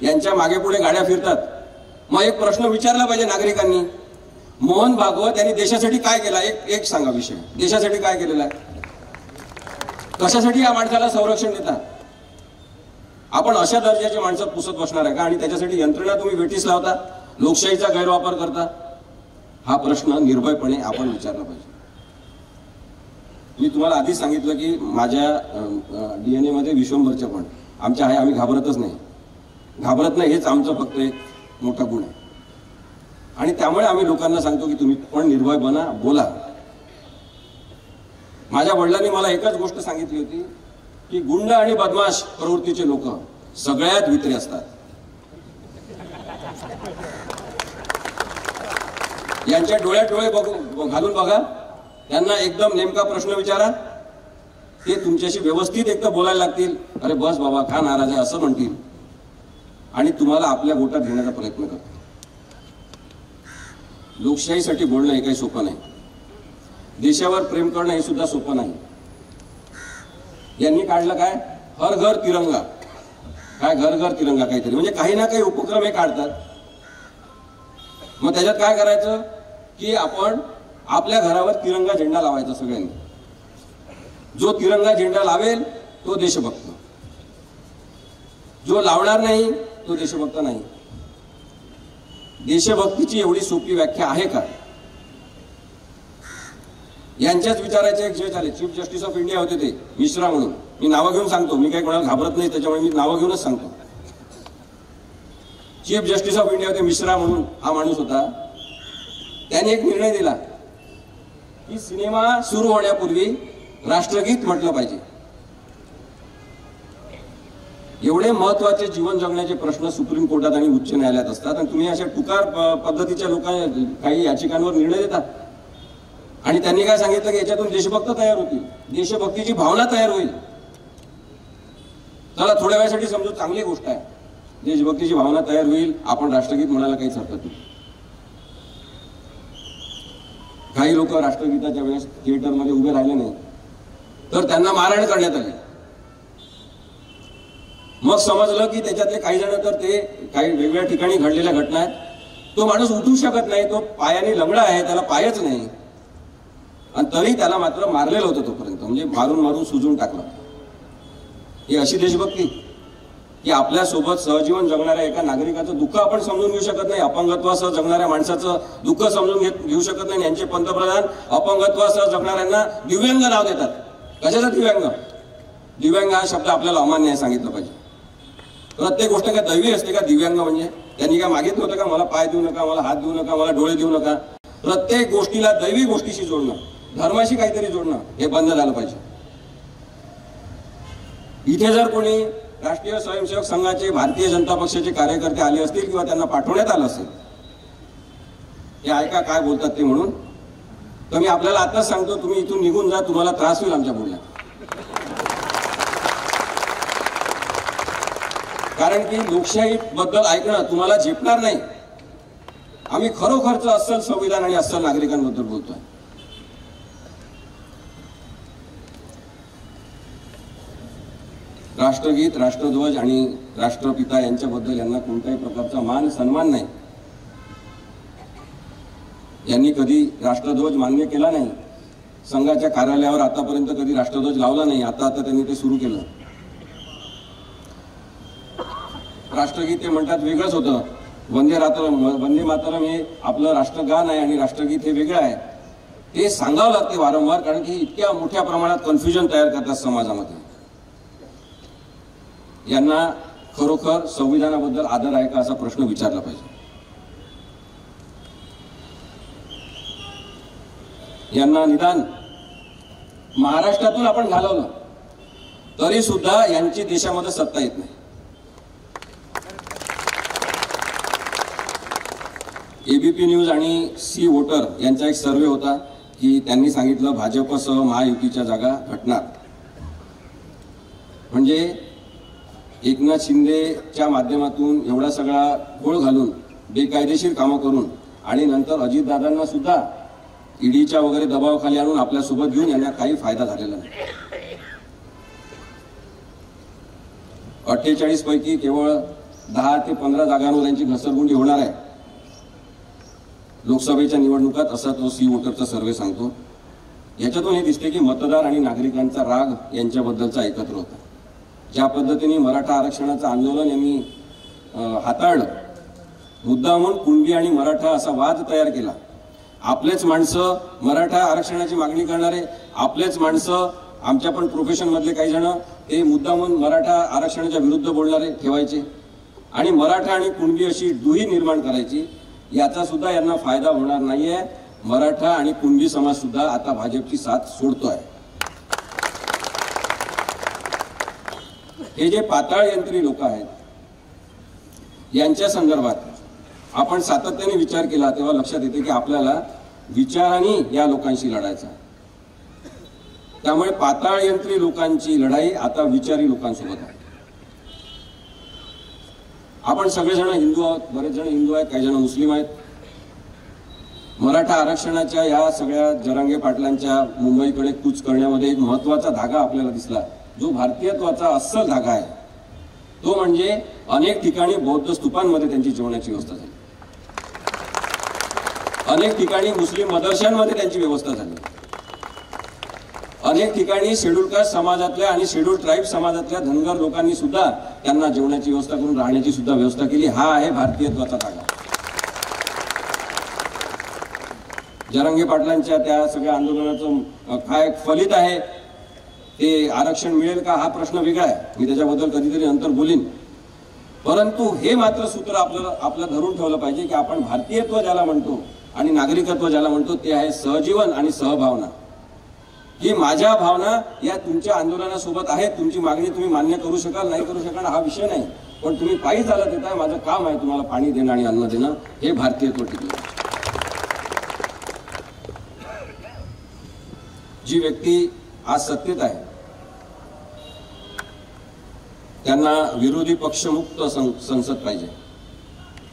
यांच्या मागे पुढे गाड्या फिरतात. मग एक प्रश्न विचारला पाहिजे नागरिकांनी, मोहन भागवत यांनी देशासाठी काय केला? एक सांगा विषय, देशासाठी काय केलेला आहे? कशासाठी या माणसाला संरक्षण देतात? आपण अशा दर्जाची माणसं पुसत बसणार आहे का? आणि त्याच्यासाठी यंत्रणा तुम्ही वेठीस लावता, लोकशाहीचा गैरवापर करता? हा प्रश्न निर्भयपणे आपण विचारला पाहिजे. मी तुम्हाला आधीच सांगितलं की माझ्या DNA मध्ये विश्वंभरच्या पण आमच्या आहे, आम्ही घाबरत नाही, हेच आमचं फक्त एक मोठा गुण आहे. आणि त्यामुळे आम्ही लोकांना सांगतो की तुम्ही पण निर्भय बना, बोला. माझ्या वडिलांनी मला एकच गोष्ट सांगितली होती की गुंड आणि बदमाश प्रवृत्तीचे लोक सगळ्यात भित्री असतात. यांच्या डोळ्यात डोळे घालून बघा, त्यांना एकदम नेमका प्रश्न विचारा, ते तुमच्याशी व्यवस्थित एकदम बोलायला लागतील. अरे बस बाबा, का नाराज आहे असं म्हणतील, आणि तुम्हाला आपल्या गोटात घेण्याचा प्रयत्न करतील. लोकशाहीसाठी बोलणं हे काही सोपं नाही, देशावर प्रेम करणं हे सुद्धा सोपं नाही. यांनी काढलं काय, हर घर तिरंगा. काय घर घर तिरंगा काहीतरी, म्हणजे काही ना काही उपक्रम हे काढतात. मग त्याच्यात काय करायचं की आपण आपल्या घरावर तिरंगा झेंडा लावायचा सगळ्यांनी. जो तिरंगा झेंडा लावेल तो देशभक्त, जो लावणार नाही तो देशभक्त नाही. देशभक्तीची एवढी सोपी व्याख्या आहे का? यांच्याच विचारायचे एक जे झाले, चीफ जस्टिस ऑफ इंडिया होते ते मिश्रा म्हणून. मी नावं घेऊन सांगतो, मी काही कोणाला घाबरत नाही, त्याच्यामुळे मी नावं घेऊनच सांगतो. चीफ जस्टिस ऑफ इंडिया होते मिश्रा म्हणून हा माणूस होता. त्याने एक निर्णय दिला की सिनेमा सुरू होण्यापूर्वी राष्ट्रगीत म्हटलं पाहिजे. एवढे महत्वाचे जीवन जगण्याचे प्रश्न सुप्रीम कोर्टात आणि उच्च न्यायालयात असतात आणि तुम्ही अशा टुकार पद्धतीच्या लोकांना काही याचिकांवर निर्णय देतात. आणि त्यांनी काय सांगितलं की याच्यातून देशभक्त तयार होतील, देशभक्तीची भावना तयार होईल. चला थोड्या वेळासाठी समजू, चांगली गोष्ट आहे, देशभक्तीची भावना तयार होईल, आपण राष्ट्रगीत म्हणायला काहीच हरकत नाही. काही लोक राष्ट्रगीताच्या वेळेस थिएटरमध्ये उभे राहिले नाही तर त्यांना मारहाण करण्यात आली. मग समजलं की त्याच्यातले काही जण तर ते काही वेगवेगळ्या ठिकाणी घडलेल्या घटना आहेत. तो माणूस उठू शकत नाही, तो पायाने लंगडा आहे, त्याला पायच नाही, आणि तरी त्याला मात्र मारलेलं होतं तोपर्यंत, म्हणजे मारून मारून सुजून टाकलं. ही अशी देशभक्ती की आपल्यासोबत सहजीवन जगणाऱ्या एका नागरिकाचं दुःख आपण समजून घेऊ शकत नाही, अपंगत्वासह जगणाऱ्या माणसाचं दुःख समजून घेऊ शकत नाही. यांचे पंतप्रधान अपंगत्वासह जगणाऱ्यांना दिव्यांग नाव देतात. कशाचा दिव्यांग? दिव्यांग हा शब्द आपल्याला अमान्य आहे, सांगितलं पाहिजे. प्रत्येक गोष्ट काय दैवी असते का? दिव्यांग म्हणजे त्यांनी काय मागितलं होतं का मला पाय देऊ नका, मला हात देऊ नका, मला डोळे देऊ नका? प्रत्येक गोष्टीला दैवी गोष्टीशी जोडणं, धर्माशी काहीतरी जोडणं हे बंद झालं पाहिजे. इथे जर कोणी राष्ट्रीय स्वयंसेवक संघाचे, भारतीय जनता पक्षाचे कार्यकर्ते आले असतील किंवा त्यांना पाठवण्यात आलं असेल, हे ऐका काय बोलतात ते म्हणून, तर मी आपल्याला आताच सांगतो, तुम्ही इथून निघून जा, तुम्हाला त्रास होईल आमच्या बोलण्यात. कारण की लोकशाही बद्दल ऐकणं तुम्हाला झेपणार नाही. आम्ही खरोखरचं अस्सल संविधान आणि अस्सल नागरिकांबद्दल बोलतोय. राष्ट्रगीत, राष्ट्रध्वज आणि राष्ट्रपिता यांच्याबद्दल यांना कोणत्याही प्रकारचा मान सन्मान नाही. यांनी कधी राष्ट्रध्वज मान्य केला नाही. संघाच्या कार्यालयावर आतापर्यंत कधी राष्ट्रध्वज लावला नाही. आता त्यांनी ते सुरू केलं. राष्ट्रगीत ते म्हणतात वेगळंच होतं. वंदे मातरम हे आपलं राष्ट्रगान आहे आणि राष्ट्रगीत हे वेगळं आहे. ते सांगावं लागते वारंवार, कारण की इतक्या मोठ्या प्रमाणात कन्फ्युजन तयार करतात समाजामध्ये. यांना खरोखर संविधानाबद्दल आदर आहे का असा प्रश्न विचारला पाहिजे. यांना निदान महाराष्ट्रातून आपण घालवलं तरी सुद्धा यांची देशामध्ये सत्ता येत नाही. एबीपी न्यूज आणि सी वोटर यांचा एक सर्वे होता की त्यांनी सांगितलं भाजपसह महायुतीच्या जागा घटणार. म्हणजे एकनाथ शिंदेच्या माध्यमातून एवढा सगळा गोळ घालून बेकायदेशीर कामं करून आणि नंतर अजितदादांना सुद्धा ईडीच्या वगैरे दबावाखाली आणून आपल्यासोबत घेऊन यांना काही फायदा झालेला नाही. 48 पैकी केवळ 10 ते 15 जागांवर यांची घसरगुंडी होणार आहे लोकसभेच्या निवडणुकात, असा तो सी वोटरचा सर्वे सांगतो. याच्यातून हे दिसते की मतदार आणि नागरिकांचा राग यांच्याबद्दलचा एकत्र होता. ज्या पद्धतीने मराठा आरक्षणाचं आंदोलन यांनी हाताळलं, मुद्दामून कुणबी आणि मराठा असा वाद तयार केला. आपलेच माणसं मराठा आरक्षणाची मागणी करणारे, आपलेच माणसं आमच्या पण प्रोफेशन मधले काही जण ते मुद्दामून मराठा आरक्षणाच्या विरुद्ध बोलणारे ठेवायचे आणि मराठा आणि कुणबी अशी दुही निर्माण करायची. याचा सुद्धा यांना फायदा होणार नाहीये. मराठा आणि कुणबी समाज सुद्धा आता भाजपची साथ सोडतोय. हे जे पाताळ यंत्री लोक आहेत यांच्या संदर्भात आपण सातत्याने विचार केला तेव्हा लक्षात येते की आपल्याला विचारांनी या लोकांशी लढायचं आहे. त्यामुळे पाताळ यंत्री लोकांची लढाई आता विचारी लोकांसोबत आहे. आपण सगळेजण हिंदू आहोत, बरेच जण हिंदू आहेत, काही जण मुस्लिम आहेत. मराठा आरक्षणाच्या या सगळ्या जरांगे पाटलांच्या मुंबईकडे कूच करण्यामध्ये एक महत्वाचा धागा आपल्याला दिसला, जो भारतीयत्वाचा अस्सल धागा आहे. तो म्हणजे अनेक ठिकाणी बौद्ध स्तूपांमध्ये त्यांची जेवणाची व्यवस्था झाली, अनेक ठिकाणी मुस्लिम मदरशांमध्ये त्यांची व्यवस्था झाली, अनेक ठिकाणी शेड्यूल कास्ट समाजातल्या आणि शेड्यूल ट्राईब समाजातल्या धनगर लोकांनी सुद्धा त्यांना जेवणाची व्यवस्था करून राहण्याची सुद्धा व्यवस्था केली. हा आहे भारतीयत्वाचा धागा. जरांगे पाटलांच्या त्या सगळ्या आंदोलनाचं काय फलित आहे, ते आरक्षण मिळेल का हा प्रश्न वेगळा आहे, मी त्याच्याबद्दल कधीतरी नंतर बोलीन. परंतु हे मात्र सूत्र आपलं धरून ठेवलं पाहिजे की आपण भारतीयत्व ज्याला म्हणतो आणि नागरिकत्व ज्याला म्हणतो ते आहे सहजीवन आणि सहभावना. की माझ्या भावना या तुमच्या आंदोलनासोबत आहेत, तुमची मागणी तुम्ही मान्य करू शकाल नाही करू शकाल हा विषय नाही, पण तुम्ही पायी चालत येताय, माझं काम आहे तुम्हाला पाणी देणं आणि अन्न देणं, हे भारतीयत्व टिकलं. जी व्यक्ती आज सत्तेत आहे त्यांना विरोधी पक्षमुक्त संसद पाहिजे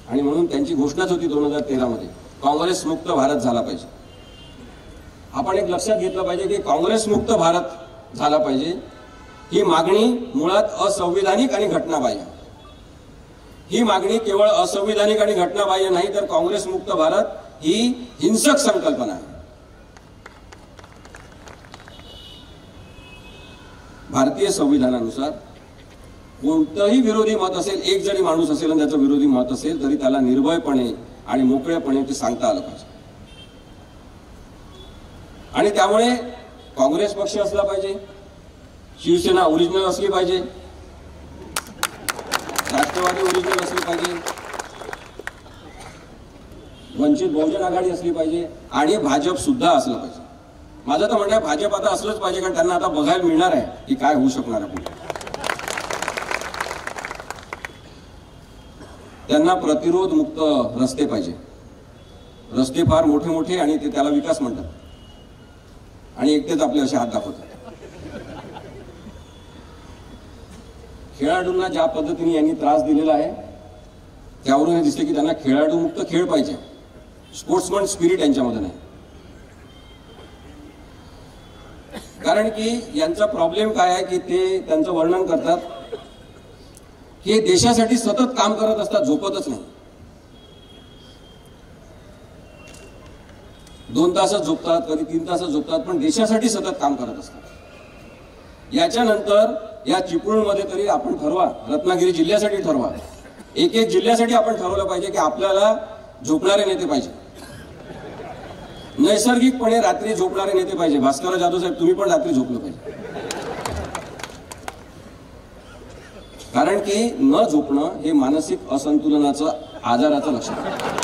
आणि म्हणून त्यांची घोषणाच होती 2013 मध्ये काँग्रेस मुक्त भारत झाला पाहिजे. आपण एक लक्षात घेतलं पाहिजे की काँग्रेस मुक्त भारत झाला पाहिजे ही मागणी मुळात असंविधानिक आणि घटनाबाह्य. ही मागणी केवळ असंविधानिक आणि घटनाबाह्य नाही तर काँग्रेस मुक्त भारत ही हिंसक संकल्पना आहे. भारतीय संविधानानुसार कोणतंही विरोधी मत असेल, एक जरी माणूस असेल आणि त्याचं विरोधी मत असेल तरी त्याला निर्भयपणे आणि मोकळेपणे ते सांगता आलं पाहिजे. आणि त्यामुळे काँग्रेस पक्ष असला पाहिजे, शिवसेना ओरिजिनल असली पाहिजे, राष्ट्रवादी ओरिजिनल असली पाहिजे, वंचित बहुजन आघाडी असली पाहिजे आणि भाजप सुद्धा असलं पाहिजे. माझं तर म्हणणं आहे भाजप आता असलंच पाहिजे कारण त्यांना आता बघायला मिळणार आहे की काय होऊ शकणार आहे. त्यांना प्रतिरोध मुक्त रस्ते पाहिजे. रस्ते फार मोठे मोठे आणि ते त्याला विकास म्हणतात आणि एकटेच आपले असे हात दाखवतात. खेळाडूंना ज्या पद्धतीने यांनी त्रास दिलेला आहे त्यावरून हे दिसते की त्यांना खेळाडू मुक्त खेळ पाहिजे, स्पोर्ट्समन स्पिरिट यांच्यामध्ये नाही. कारण की यांचा प्रॉब्लेम काय आहे की ते त्यांचं वर्णन करतात की देशासाठी सतत काम करत असतात, झोपतच नाही. 2 तासच झोपतात, कधी 3 तासच झोपतात, पण देशासाठी सतत काम करत असतात. याच्यानंतर या चिपळूणमध्ये तरी आपण ठरवा, रत्नागिरी जिल्ह्यासाठी ठरवा, एक जिल्ह्यासाठी आपण ठरवलं पाहिजे की आपल्याला झोपणारे नेते पाहिजे, नैसर्गिकपणे रात्री झोपणारे नेते पाहिजे. भास्कर जाधव साहेब तुम्ही पण रात्री झोपलं पाहिजे. कारण की न झोपणं हे मानसिक असंतुलनाचं आजाराचं लक्षण आहे.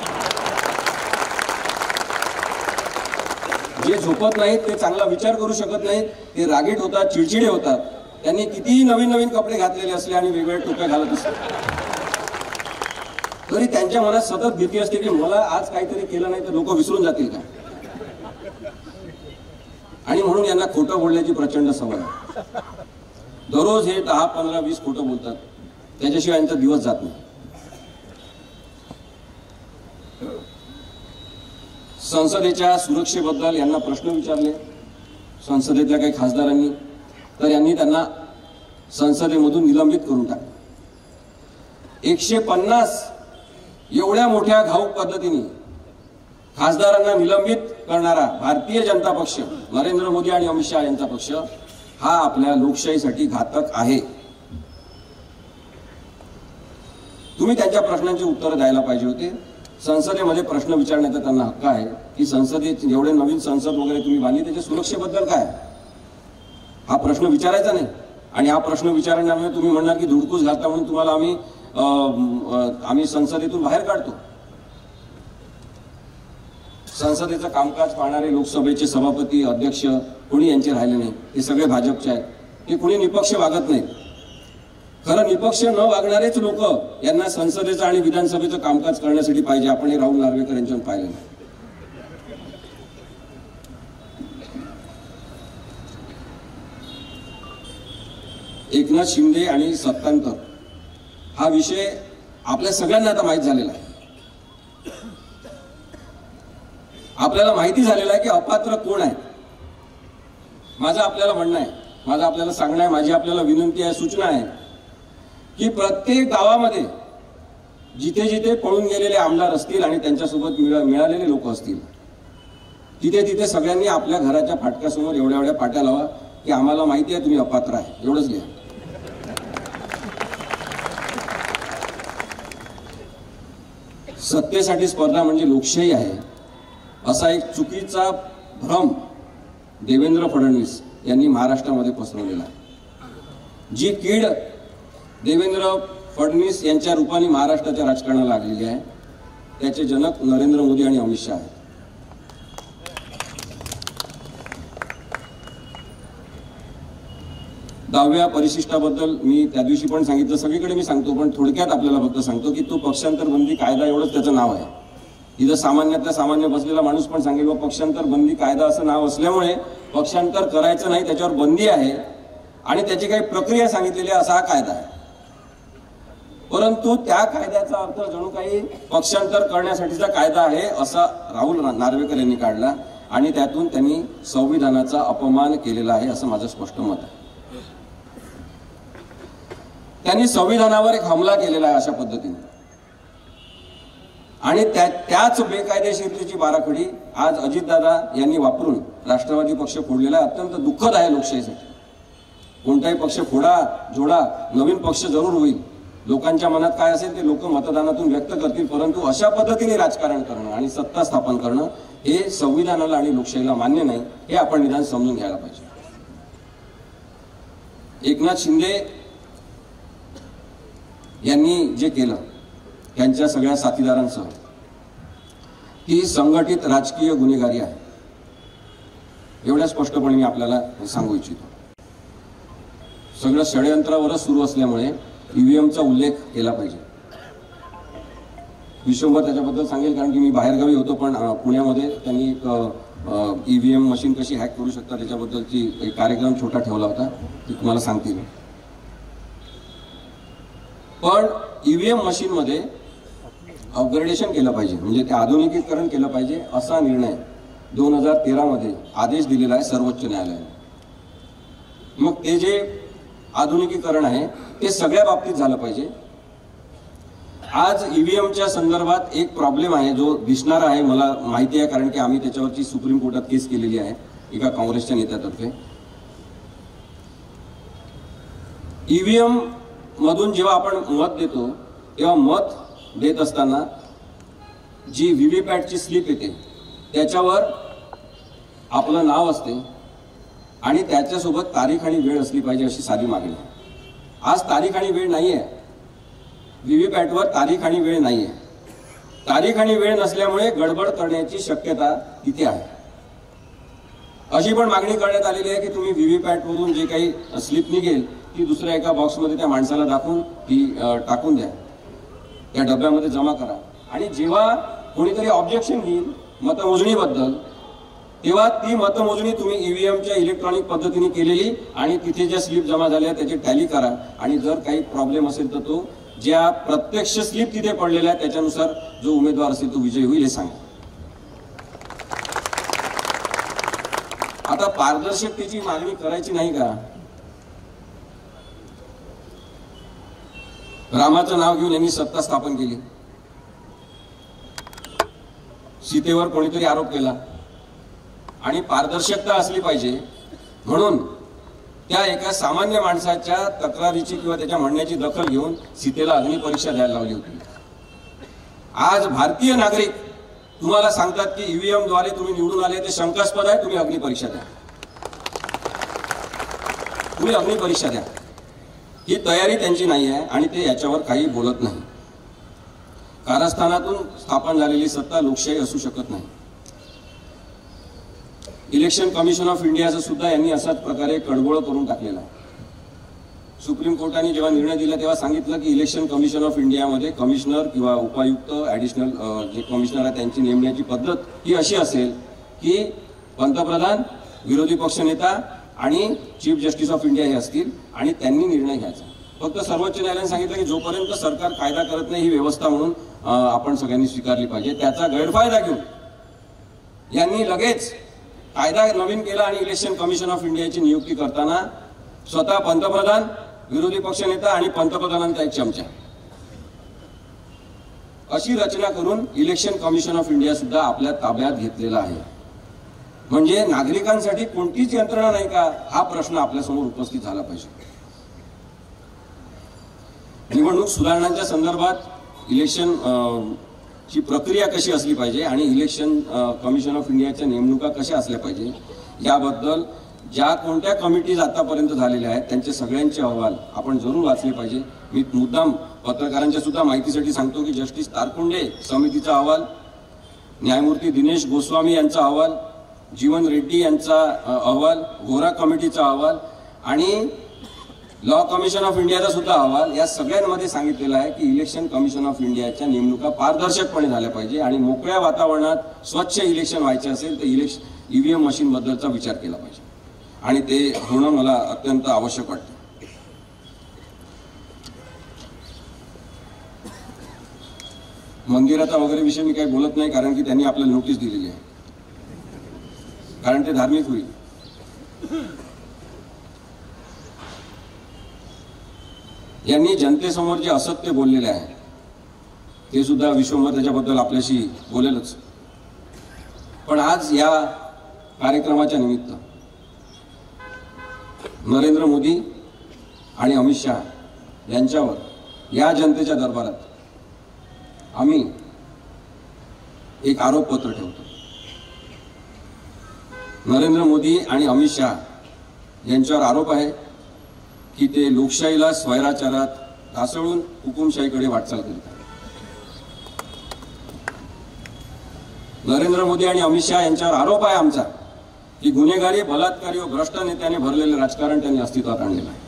जे झोपत नाहीत ते चांगला विचार करू शकत नाहीत, ते रागीट होतात, चिडचिडे होतात. त्यांनी कितीही नवीन नवीन कपडे घातलेले असले आणि वेगवेगळ्या टोप्या घालत असले तरी त्यांच्या मनात सतत भीती असते की मला आज काहीतरी केलं नाही तर लोक विसरून जातील का. आणि म्हणून यांना खोटं बोलण्याची प्रचंड सवय आहे. दररोज हे 10, 15, 20 खोटं बोलतात, त्याच्याशिवाय यांचा दिवस जात नाही. संसदेच्या सुरक्षेबद्दल यांना प्रश्न विचारले संसदेतल्या काही खासदारांनी, तर यांनी त्यांना संसदेमधून निलंबित करून टाकलं. 150 एवढ्या मोठ्या घाऊक पद्धतीने खासदारांना निलंबित करणारा भारतीय जनता पक्ष, नरेंद्र मोदी आणि अमित शहा यांचा पक्ष, हा आपल्या लोकशाहीसाठी घातक आहे. तुम्ही त्यांच्या प्रश्नांची उत्तरं द्यायला पाहिजे होते. संसदेमध्ये प्रश्न विचारण्याचा त्यांना हक्क आहे की संसदेत एवढे नवीन संसद वगैरे तुम्ही बांधली त्याच्या सुरक्षेबद्दल काय हा प्रश्न विचारायचा नाही. आणि हा प्रश्न विचारण्यामुळे तुम्ही म्हणणार की धुडकूस घालता म्हणून तुम्हाला आम्ही संसदेतून बाहेर काढतो. संसदेचं कामकाज पाहणारे लोकसभेचे सभापती, अध्यक्ष कोणी यांचे राहिले नाही, ते सगळे भाजपचे आहेत. ते कोणी निपक्ष वागत नाहीत. खरं निपक्ष न वागणारेच लोक यांना संसदेचं आणि विधानसभेचं कामकाज करण्यासाठी पाहिजे. आपण हे राहुल नार्वेकर यांच्यावर पाहिलं नाही. एकनाथ शिंदे आणि सत्तांतर हा विषय आपल्या सगळ्यांना आता माहीत झालेला आहे. आपल्याला माहिती झालेलं आहे की अपात्र कोण आहे. माझं आपल्याला म्हणणं आहे, माझं आपल्याला सांगणं आहे, माझी आपल्याला विनंती आहे, सूचना आहे की प्रत्येक गावामध्ये जिथे जिथे पळून गेलेले आमदार असतील आणि त्यांच्यासोबत मिळालेले लोक असतील तिथे तिथे सगळ्यांनी आपल्या घराच्या फाटकासमोर एवढ्या एवढ्या पाट्या लावा की आम्हाला माहिती आहे तुम्ही अपात्र आहे, एवढंच लिहा. सत्तेसाठी स्पर्धा म्हणजे लोकशाही आहे असा एक चुकीचा भ्रम देवेंद्र फडणवीस यांनी महाराष्ट्रामध्ये पसरवलेला आहे. जी कीड देवेंद्र फडणवीस यांच्या रूपाने महाराष्ट्राच्या राजकारणाला लागलेली आहे त्याचे जनक नरेंद्र मोदी आणि अमित शहा आहेत. 10व्या परिशिष्टाबद्दल मी त्या दिवशी पण सांगितलं, सगळीकडे मी सांगतो, पण थोडक्यात आपल्याला फक्त सांगतो की तो पक्षांतर बंदी कायदा एवढंच त्याचं नाव आहे. इथं सामान्यातल्या सामान्य बसलेला माणूस पण सांगेल बा पक्षांतर बंदी कायदा असं नाव असल्यामुळे पक्षांतर करायचं नाही, त्याच्यावर बंदी आहे आणि त्याची काही प्रक्रिया सांगितलेली आहे, असा हा कायदा आहे. परंतु त्या कायद्याचा अर्थ जणू काही पक्षांतर करण्यासाठीचा कायदा आहे असा राहुल नार्वेकर यांनी काढला आणि त्यातून त्यांनी संविधानाचा अपमान केलेला आहे असं माझं स्पष्ट मत आहे. त्यांनी संविधानावर एक हमला केलेला आहे अशा पद्धतीने आणि त्याच बेकायदेशीरतेची बाराखडी आज अजितदादा यांनी वापरून राष्ट्रवादी पक्ष फोडलेला आहे. अत्यंत दुःखद आहे लोकशाहीसाठी. कोणताही पक्ष फोडा जोडा, नवीन पक्ष जरूर होईल, लोकांच्या मनात काय असेल ते लोक मतदानातून व्यक्त करतील, परंतु अशा पद्धतीने राजकारण करणं आणि सत्ता स्थापन करणं हे संविधानाला आणि लोकशाहीला मान्य नाही, हे आपण निदान समजून घ्यायला पाहिजे. एकनाथ शिंदे यांनी जे केलं त्यांच्या सगळ्या साथीदारांसह ती संघटित राजकीय गुन्हेगारी आहे, एवढ्या स्पष्टपणे मी आपल्याला सांगू इच्छितो. सगळं षडयंत्रावरच सुरू असल्यामुळे ईव्हीएमचा उल्लेख केला पाहिजे. विश्वंभर त्याच्याबद्दल सांगेल, कारण की मी बाहेरगावी होतो, पण पुण्यामध्ये त्यांनी एक ईव्हीएम मशीन कशी हॅक करू शकतात त्याच्याबद्दलची एक कार्यक्रम छोटा ठेवला होता, ती तुम्हाला सांगतील. पण ईव्हीएम मशीनमध्ये अपग्रेडेशन केलं पाहिजे, म्हणजे ते आधुनिकीकरण केलं पाहिजे असा निर्णय 2013 मध्ये आदेश दिलेला आहे सर्वोच्च न्यायालयाने. मग ते जे आधुनिकीकरण आहे ते सगळ्या बाबतीत झालं पाहिजे. आज ईव्हीएमच्या संदर्भात एक प्रॉब्लेम आहे जो दिसणार आहे, मला माहिती आहे, कारण की आम्ही त्याच्यावरची सुप्रीम कोर्टात केस केलेली आहे एका काँग्रेसच्या नेत्यातर्फे. ईव्हीएम मधून जेव्हा आपण मत देतो तेव्हा मत देत असताना जी व्हीव्हीपॅटची स्लिप येते त्याच्यावर आपलं नाव असते आणि त्याच्यासोबत तारीख आणि वेळ असली पाहिजे अशी साधी मागणी. आज तारीख आणि वेळ नाहीये, व्हीव्हीपॅटवर तारीख आणि वेळ नाहीये. तारीख आणि वेळ नसल्यामुळे गडबड करण्याची शक्यता तिथे आहे. अशी पण मागणी करण्यात आलेली आहे की तुम्ही व्हीव्हीपॅटवरून जे काही स्लिप निघेल ती दुसऱ्या एका बॉक्समध्ये त्या माणसाला दाखवून ती टाकून द्या, त्या डब्यामध्ये जमा करा, आणि जेव्हा कोणीतरी ऑब्जेक्शन घेईल मतमोजणीबद्दल तेव्हा ती मतमोजणी तुम्ही ईव्हीएमच्या इलेक्ट्रॉनिक पद्धतीने केलेली आणि तिथे ज्या स्लिप जमा झाल्या त्याची टॅली करा, आणि जर काही प्रॉब्लेम असेल तर तो ज्या प्रत्यक्ष स्लिप तिथे पडलेल्या आहे त्याच्यानुसार जो उमेदवार असेल तो विजयी होईल हे सांगा. आता पारदर्शकतेची मागणी करायची नाही का? रामाचं नाव घेऊन यांनी सत्ता स्थापन केली, सीतेवर कोणीतरी आरोप केला आणि पारदर्शकता असली पाहिजे म्हणून त्या एका सामान्य माणसाच्या तक्रारीची किंवा त्याच्या म्हणण्याची दखल घेऊन सीतेला अग्निपरीक्षा द्यायला लावली होती. आज भारतीय नागरिक तुम्हाला सांगतात की ईव्हीएम द्वारे तुम्ही निवडून आले ते शंकास्पद आहे, तुम्ही अग्निपरीक्षा द्या, तुम्ही अग्निपरीक्षा द्या. ही तयारी त्यांची नाही आहे आणि ते याच्यावर काही बोलत नाही. कारस्थानातून स्थापन झालेली सत्ता लोकशाही असू शकत नाही. इलेक्शन कमिशन ऑफ इंडियाचं सुद्धा यांनी असाच प्रकारे कडबोळ करून टाकलेला आहे. सुप्रीम कोर्टाने जेव्हा निर्णय दिला तेव्हा सांगितलं की इलेक्शन कमिशन ऑफ इंडियामध्ये कमिशनर किंवा उपायुक्त ॲडिशनल जे कमिशनर आहे त्यांची नेमण्याची पद्धत ही अशी असेल की पंतप्रधान, विरोधी पक्षनेता आणि चीफ जस्टिस ऑफ इंडिया हे असतील आणि त्यांनी निर्णय घ्यायचा. फक्त सर्वोच्च न्यायालयाने सांगितलं की जोपर्यंत सरकार कायदा करत नाही ही व्यवस्था म्हणून आपण सगळ्यांनी स्वीकारली पाहिजे. त्याचा गैरफायदा घेऊन यांनी लगेच कायदा नवीन केला आणि इलेक्शन कमिशन ऑफ इंडियाची नियुक्ती करताना स्वतः पंतप्रधान, विरोधी पक्षनेता आणि पंतप्रधानांचा एक चमचा अशी रचना करून इलेक्शन कमिशन ऑफ इंडिया सुद्धा आपल्या ताब्यात घेतलेला आहे. म्हणजे नागरिकांसाठी कोणतीच यंत्रणा नाही का हा प्रश्न आपल्यासमोर उपस्थित झाला पाहिजे. निवडणूक सुधारणांच्या संदर्भात इलेक्शन ची प्रक्रिया कशी असली पाहिजे आणि इलेक्शन कमिशन ऑफ इंडियाच्या नेमणुका कशा असल्या पाहिजे याबद्दल ज्या कोणत्या कमिटीज आतापर्यंत झालेल्या आहेत त्यांचे सगळ्यांचे अहवाल आपण जरूर वाचले पाहिजे. मी मुद्दाम पत्रकारांच्या सुद्धा माहितीसाठी सांगतो की जस्टिस तारकुंडे समितीचा अहवाल, न्यायमूर्ती दिनेश गोस्वामी यांचा अहवाल, जीवन रेड्डी यांचा अहवाल, गोरा कमिटीचा अहवाल आणि लॉ कमिशन ऑफ इंडियाचा सुद्धा अहवाल या सगळ्यांमध्ये सांगितलेला आहे की इलेक्शन कमिशन ऑफ इंडियाच्या नेमणुका पारदर्शकपणे झाल्या पाहिजे आणि मोकळ्या वातावरणात स्वच्छ इलेक्शन व्हायचे असेल तर ईव्हीएम मशीन बद्दलचा विचार केला पाहिजे आणि ते होणं मला अत्यंत आवश्यक वाटतं. मंदिराचा वगैरे विषय मी काही बोलत नाही, कारण की त्यांनी आपल्याला नोटीस दिलेली आहे, कारण ते धार्मिक होईल. यांनी जनतेसमोर जे असत्य बोललेले आहे ते सुद्धा विश्वंभर त्याच्याबद्दल आपल्याशी बोलेलच. पण आज या कार्यक्रमाच्या निमित्त नरेंद्र मोदी आणि अमित शहा यांच्यावर या जनतेच्या दरबारात आम्ही एक आरोपपत्र ठेवतो. नरेंद्र मोदी आणि अमित शहा यांच्यावर आरोप आहे की ते लोकशाहीला स्वैराचारात ढासळून हुकुमशाहीकडे वाटचाल करतात. नरेंद्र मोदी आणि अमित शहा यांच्यावर आरोप आहे आमचा की गुन्हेगारी, बलात्कारी व भ्रष्ट नेत्याने भरलेले राजकारण त्यांनी अस्तित्वात आणलेलं आहे.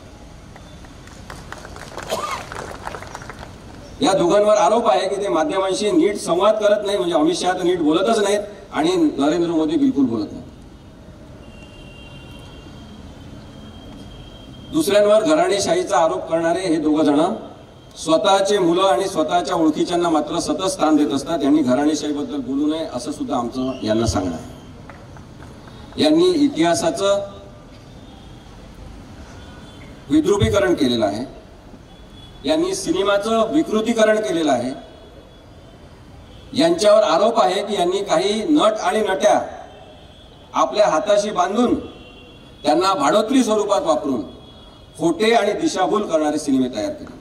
या दोघांवर आरोप आहे की ते माध्यमांशी नीट संवाद करत नाही, म्हणजे अमित शहा तर नीट बोलतच नाहीत आणि नरेंद्र मोदी बिलकुल बोलत नाहीत. दुसऱ्यांवर घराणेशाहीचा आरोप करणारे हे दोघ जण स्वतःचे मुलं आणि स्वतःच्या ओळखीच्यांना मात्र सतत स्थान देत असतात. यांनी घराणेशाहीबद्दल बोलू नये असं सुद्धा आमचं यांना सांगणं आहे. यांनी इतिहासाचं विद्रुपीकरण केलेलं आहे, यांनी सिनेमाचं विकृतीकरण केलेलं आहे. यांच्यावर आरोप आहे की यांनी काही नट आणि नट्या आपल्या हाताशी बांधून त्यांना भाडोत्री स्वरूपात वापरून खोटे आणि दिशाभूल करणारे सिनेमे तयार केले.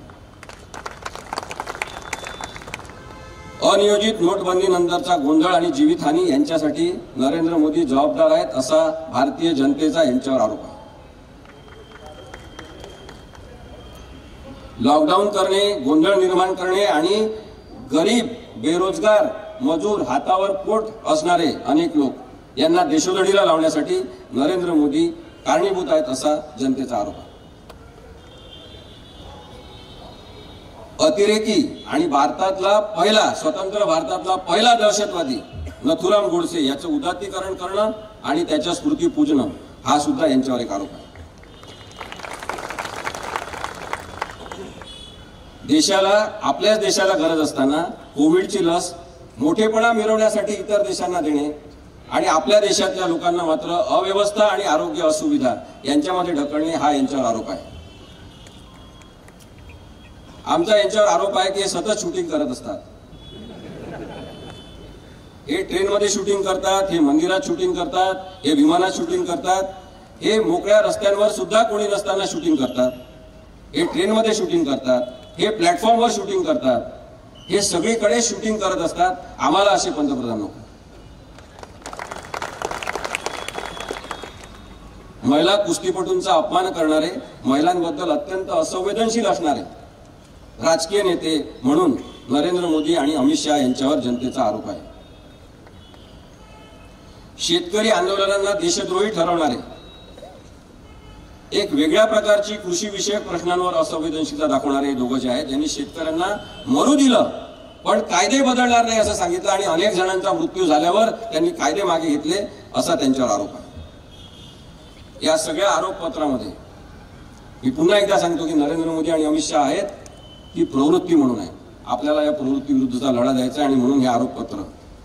अनियोजित नोटबंदी नंतरचा गोंधळ आणि जीवितहानी यांच्यासाठी नरेंद्र मोदी जबाबदार आहेत असा भारतीय जनतेचा यांच्यावर आरोप आहे. लॉकडाऊन करणे, गोंधळ निर्माण करणे आणि गरीब, बेरोजगार, मजूर, हातावर पोट असणारे अनेक लोक यांना देशोधडीला लावण्यासाठी नरेंद्र मोदी कारणीभूत आहेत असा जनतेचा आरोप आहे. अतिरेकी आणि स्वतंत्र भारतातला पहिला दहशतवादी नथुराम गोडसे याचं उदात्तीकरण करणं आणि त्याच्या स्मृती पूजणं हा सुद्धा यांच्यावर एक आरोप आहे. आपल्याच देशाला गरज असताना कोविडची लस मोठेपणा मिळवण्यासाठी इतर देशांना देणे आणि आपल्या देशातल्या लोकांना मात्र अव्यवस्था आणि आरोग्य असुविधा यांच्यामध्ये ढकलणे हा यांच्यावर आरोप आहे. आमचा यांच्यावर आरोप आहे की हे सतत शूटिंग करत असतात. हे ट्रेनमध्ये शूटिंग करतात, हे मंदिरात शूटिंग करतात, हे विमानात शूटिंग करतात, हे मोकळ्या रस्त्यांवर सुद्धा कोणी नसताना शूटिंग करतात, हे ट्रेनमध्ये शूटिंग करतात, हे प्लॅटफॉर्मवर शूटिंग करतात, हे सगळीकडे शूटिंग करत असतात. आम्हाला असे पंतप्रधान नको. महिला कुस्तीपटूंचा अपमान करणारे, महिलांबद्दल अत्यंत असंवेदनशील असणारे राजकीय नेते म्हणून नरेंद्र मोदी आणि अमित शहा यांच्यावर जनतेचा आरोप आहे. शेतकरी आंदोलनांना देशद्रोही ठरवणारे, एक वेगळ्या प्रकारची कृषी विषयक प्रश्नांवर असंवेदनशीलता दाखवणारे दोघं जे आहेत, यांनी शेतकऱ्यांना मरू दिलं पण कायदे बदलणार नाही असं सांगितलं आणि अनेक जणांचा मृत्यू झाल्यावर त्यांनी कायदे मागे घेतले असा त्यांच्यावर आरोप आहे. या सगळ्या आरोपपत्रामध्ये मी पुन्हा एकदा सांगतो की नरेंद्र मोदी आणि अमित शहा आहेत ती प्रवृत्ती म्हणून आहे. आपल्याला या प्रवृत्ती विरुद्धचा लढा द्यायचा आणि म्हणून हे आरोपपत्र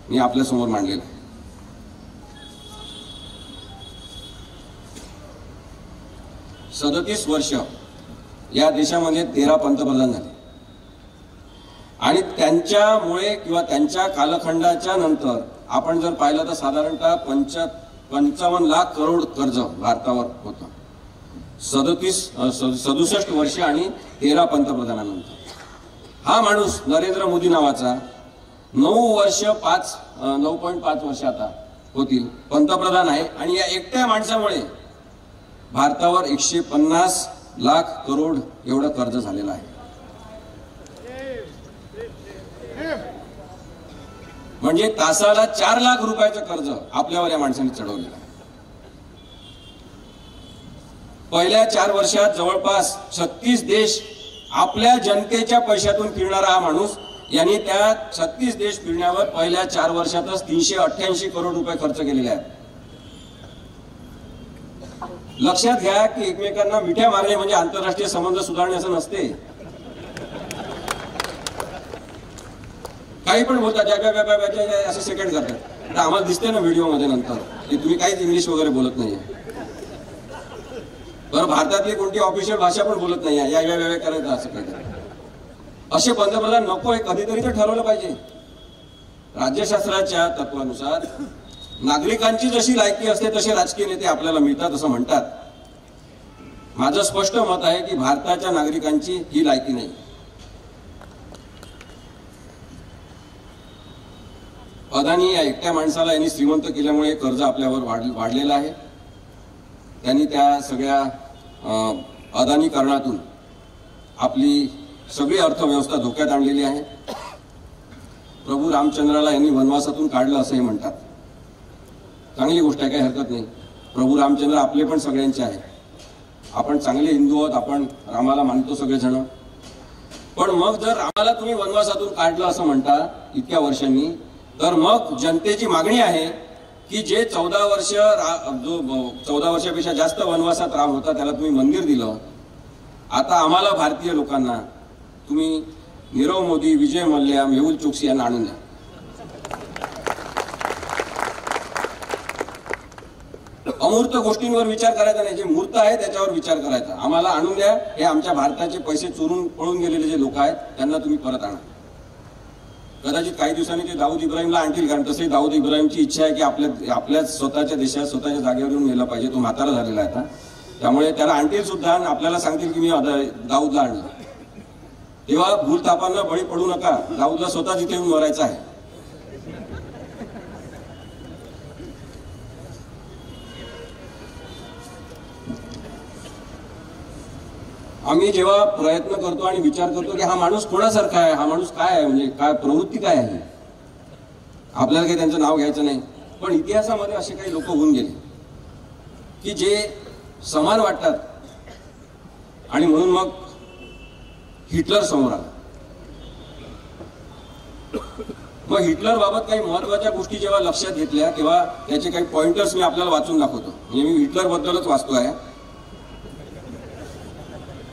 मी आपल्या समोर मांडलेलं आहे. 37 वर्ष या देशामध्ये 13 पंतप्रधान झाले आणि त्यांच्यामुळे किंवा त्यांच्या कालखंडाच्या नंतर आपण जर पाहिलं तर साधारणतः 55 लाख करोड कर्ज भारतावर होतं. 67 वर्ष आणि 13 पंतप्रधानानंतर हा माणूस नरेंद्र मोदी नावाचा 9.5 वर्ष आता होतील पंतप्रधान आहे आणि या एकट्या माणसामुळे भारतावर 150 लाख करोड एवढं कर्ज झालेलं आहे. म्हणजे तासाला 4 लाख रुपयाचं कर्ज आपल्यावर या माणसाने चढवलेलं आहे. पहिल्या 4 वर्षात जवळपास 36 देश आपल्या जनतेच्या पैशातून फिरणारा हा माणूस यांनी त्या 36 देश फिरण्यावर पहिल्या 4 वर्षातच 388 करोड रुपये खर्च केलेले आहेत. लक्षात घ्या की एकमेकांना मिठ्या मारणे म्हणजे आंतरराष्ट्रीय संबंध सुधारणे असं नसते. काही पण बोलतात असं सेकंड करतात. आम्हाला दिसते ना व्हिडिओ मध्ये नंतर की तुम्ही काहीच इंग्लिश वगैरे बोलत नाहीये. बरं, भारतातली कोणती ऑफिशियल भाषा पण बोलत नाही या करायचं असं काहीतरी. असे पंतप्रधान नको, कधीतरी तर ठरवलं पाहिजे. राज्यशास्त्राच्या तत्वानुसार नागरिकांची जशी लायकी असते तसे राजकीय नेते आपल्याला मिळतात असं म्हणतात. माझं स्पष्ट मत आहे की भारताच्या नागरिकांची ही लायकी नाही. अदानी या एकट्या माणसाला यांनी श्रीमंत केल्यामुळे कर्ज आपल्यावर वाढलेलं आहे. त्यांनी त्या सगळ्या अदानीकरणातून आपली सगळी अर्थव्यवस्था धोक्यात आणलेली आहे. प्रभू रामचंद्राला यांनी वनवासातून काढलं असंही म्हणतात. चांगली गोष्ट आहे, काही हरकत नाही. प्रभू रामचंद्र आपले पण सगळ्यांचे आहे. आपण चांगले हिंदू आहोत, आपण रामाला मानतो सगळेजण. पण मग जर रामाला तुम्ही वनवासातून काढलं असं म्हणता इतक्या वर्षांनी, तर मग जनतेची मागणी आहे की जे 14 वर्षापेक्षा जास्त वनवासात राम होता त्याला तुम्ही मंदिर दिलं. आता आम्हाला भारतीय लोकांना तुम्ही नीरव मोदी, विजय मल्ल्या, मेहुल चोक्सी यांना आणून द्या. अमूर्त गोष्टींवर विचार करायचा नाही, जे मूर्त आहे त्याच्यावर विचार करायचा. आम्हाला आणून द्या. हे आमच्या भारताचे पैसे चोरून पळून गेलेले जे लोक आहेत त्यांना तुम्ही परत आणा. कदाचित काही दिवसांनी ते दाऊद इब्राहिमला आणतील, कारण तसे दाऊद इब्राहिमची इच्छा आहे की आपल्या स्वतःच्या देशात स्वतःच्या जागेवर येऊन नेलं पाहिजे. तो म्हातारा झालेला आहे आता, त्यामुळे त्याला आणतील सुद्धा. आपल्याला सांगतील की मी दाऊदला आणलं. तेव्हा भूलथापांना बळी पडू नका. दाऊदला स्वतः तिथे येऊन मरायचं आहे. आम्ही जेव्हा प्रयत्न करतो आणि विचार करतो की हा माणूस कोणासारखा आहे, हा माणूस काय आहे, म्हणजे काय प्रवृत्ती काय आहे, आपल्याला काही त्यांचं नाव घ्यायचं नाही. पण इतिहासामध्ये असे काही लोक होऊन गेले की जे समान वाटतात आणि म्हणून मग हिटलर समोर आला. मग हिटलर बाबत काही महत्वाच्या गोष्टी जेव्हा लक्षात घेतल्या तेव्हा त्याचे काही पॉइंटर्स मी आपल्याला वाचून दाखवतो. म्हणजे मी हिटलर बद्दलच वाचतो आहे.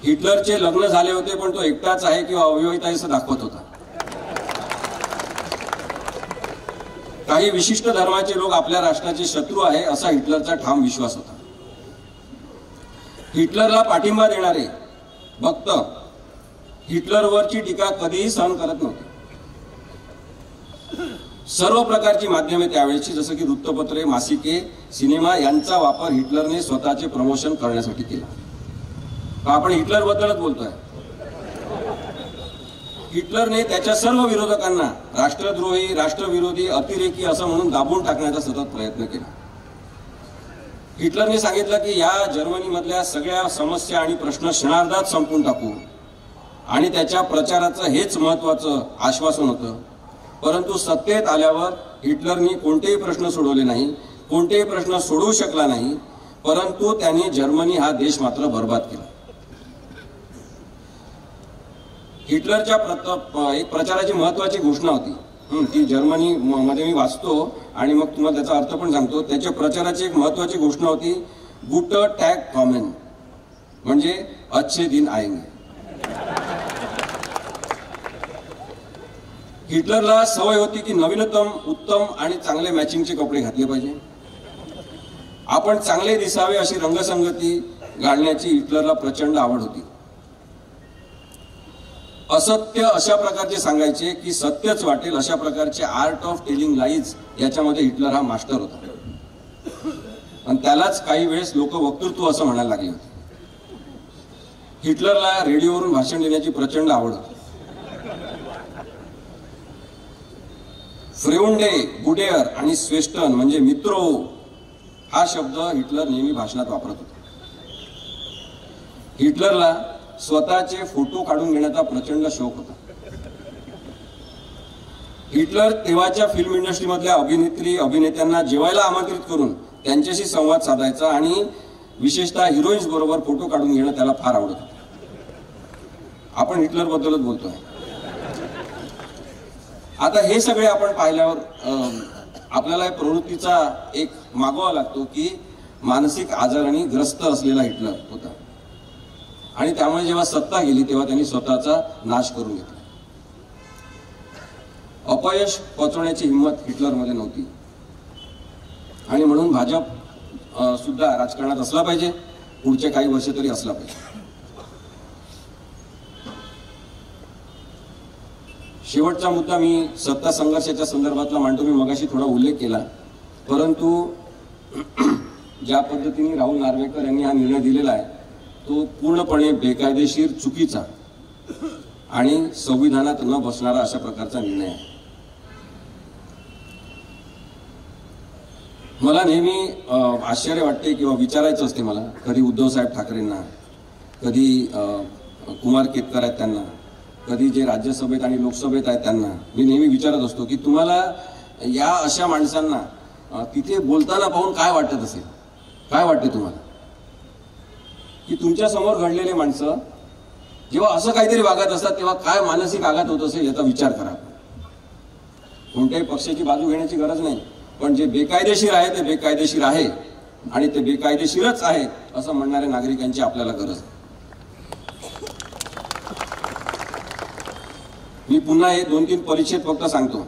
हिटलरचे लग्न झाले होते पण तो एकटाच आहे किंवा अविवाहित आहे असं दाखवत होता. काही विशिष्ट धर्माचे लोक आपल्या राष्ट्राचे शत्रू आहे असा हिटलरचा ठाम विश्वास होता. हिटलरला पाठिंबा देणारे भक्त हिटलरवरची टीका कधीही सहन करत नव्हते. सर्व प्रकारची माध्यमे त्यावेळेची जसं की वृत्तपत्रे, मासिके, सिनेमा यांचा वापर हिटलरने स्वतःचे प्रमोशन करण्यासाठी केला. आपण हिटलर बद्दलच बोलतोय. हिटलरने त्याच्या सर्व विरोधकांना राष्ट्रद्रोही, राष्ट्रविरोधी, अतिरेकी असं म्हणून दाबून टाकण्याचा सतत प्रयत्न केला. हिटलरने सांगितलं की या जर्मनीमधल्या सगळ्या समस्या आणि प्रश्न क्षणार्धात संपून टाकू आणि त्याच्या प्रचाराचं हेच महत्वाचं आश्वासन होतं. परंतु सत्तेत आल्यावर हिटलरनी कोणतेही प्रश्न सोडवले नाही, कोणतेही प्रश्न सोडवू शकला नाही. परंतु त्यांनी जर्मनी हा देश मात्र बर्बाद केला. हिटलरच्या एक प्रचाराची महत्वाची घोषणा होती, ती जर्मनी मध्ये मी वाचतो आणि मग तुम्हाला त्याचा अर्थ पण सांगतो. त्याच्या प्रचाराची एक महत्वाची घोषणा होती, गुटर टॅग कॉमेन, म्हणजे अच्छे दिन आएंगे. हिटलरला सवय होती की नवीनतम, उत्तम आणि चांगले मॅचिंगचे कपडे घातले पाहिजे. आपण चांगले दिसावे अशी रंगसंगती घालण्याची हिटलरला प्रचंड आवड होती. असत्य अशा प्रकारचे सांगायचे की सत्यच वाटेल अशा प्रकारचे आर्ट ऑफ टेलिंग लाईज याच्यामध्ये हिटलर हा मास्टर होता. आणि त्यालाच काही वेळेस लोक वक्तृत्व असं म्हणायला लागले होते. हिटलरला रेडिओवरून भाषण देण्याची प्रचंड आवड होती. फ्रेउंडे, बुडेअर आणि स्वेस्टन म्हणजे मित्रो हा शब्द हिटलर नेहमी भाषणात वापरत होता. हिटलरला स्वतःचे फोटो काढून घेण्याचा प्रचंड शौक होता. हिटलर तेव्हाच्या फिल्म इंडस्ट्रीमधल्या अभिनेत्री, अभिनेत्यांना जेवायला आमंत्रित करून त्यांच्याशी संवाद साधायचा आणि विशेषतः हिरोईन्स बरोबर फोटो काढून घेणं त्याला फार आवडत होतं. आपण हिटलर बद्दलच बोलतोय. आता हे सगळे आपण पाहिल्यावर आपल्याला या प्रवृत्तीचा एक मागोवा लागतो की मानसिक आजाराने ग्रस्त असलेला हिटलर होता आणि त्यामुळे जेव्हा सत्ता गेली तेव्हा त्यांनी स्वतःचा नाश करून घेतला. अपयश पचवण्याची हिंमत हिटलरमध्ये नव्हती आणि म्हणून भाजप सुद्धा राजकारणात असला पाहिजे, पुढचे काही वर्ष तरी असला पाहिजे. शेवटचा मुद्दा मी सत्ता संघर्षाच्या संदर्भातला मांडतो. मी मगाशी थोडा उल्लेख केला, परंतु ज्या पद्धतीने राहुल नार्वेकर यांनी हा निर्णय दिलेला आहे तो पूर्णपणे बेकायदेशीर, चुकीचा आणि संविधानात न बसणारा अशा प्रकारचा निर्णय आहे. मला नेहमी आश्चर्य वाटते किंवा विचारायचं असते मला, कधी उद्धव साहेब ठाकरेंना, कधी कुमार केतकर आहेत त्यांना, कधी जे राज्यसभेत आणि लोकसभेत आहेत त्यांना मी नेहमी विचारत असतो की तुम्हाला या अशा माणसांना तिथे बोलताना पाहून काय वाटत असेल, काय वाटते तुम्हाला की तुमच्या समोर घडलेले माणसं जेव्हा असं काहीतरी वागत असतात तेव्हा काय मानसिक आघात होत असेल याचा विचार करा. कोणत्याही पक्षाची बाजू घेण्याची गरज नाही, पण जे बेकायदेशीर आहे ते बेकायदेशीर आहे आणि ते बेकायदेशीरच आहे असं म्हणणाऱ्या नागरिकांची आपल्याला गरज आहे. मी पुन्हा हे 2-3 परिच्छेद फक्त सांगतो.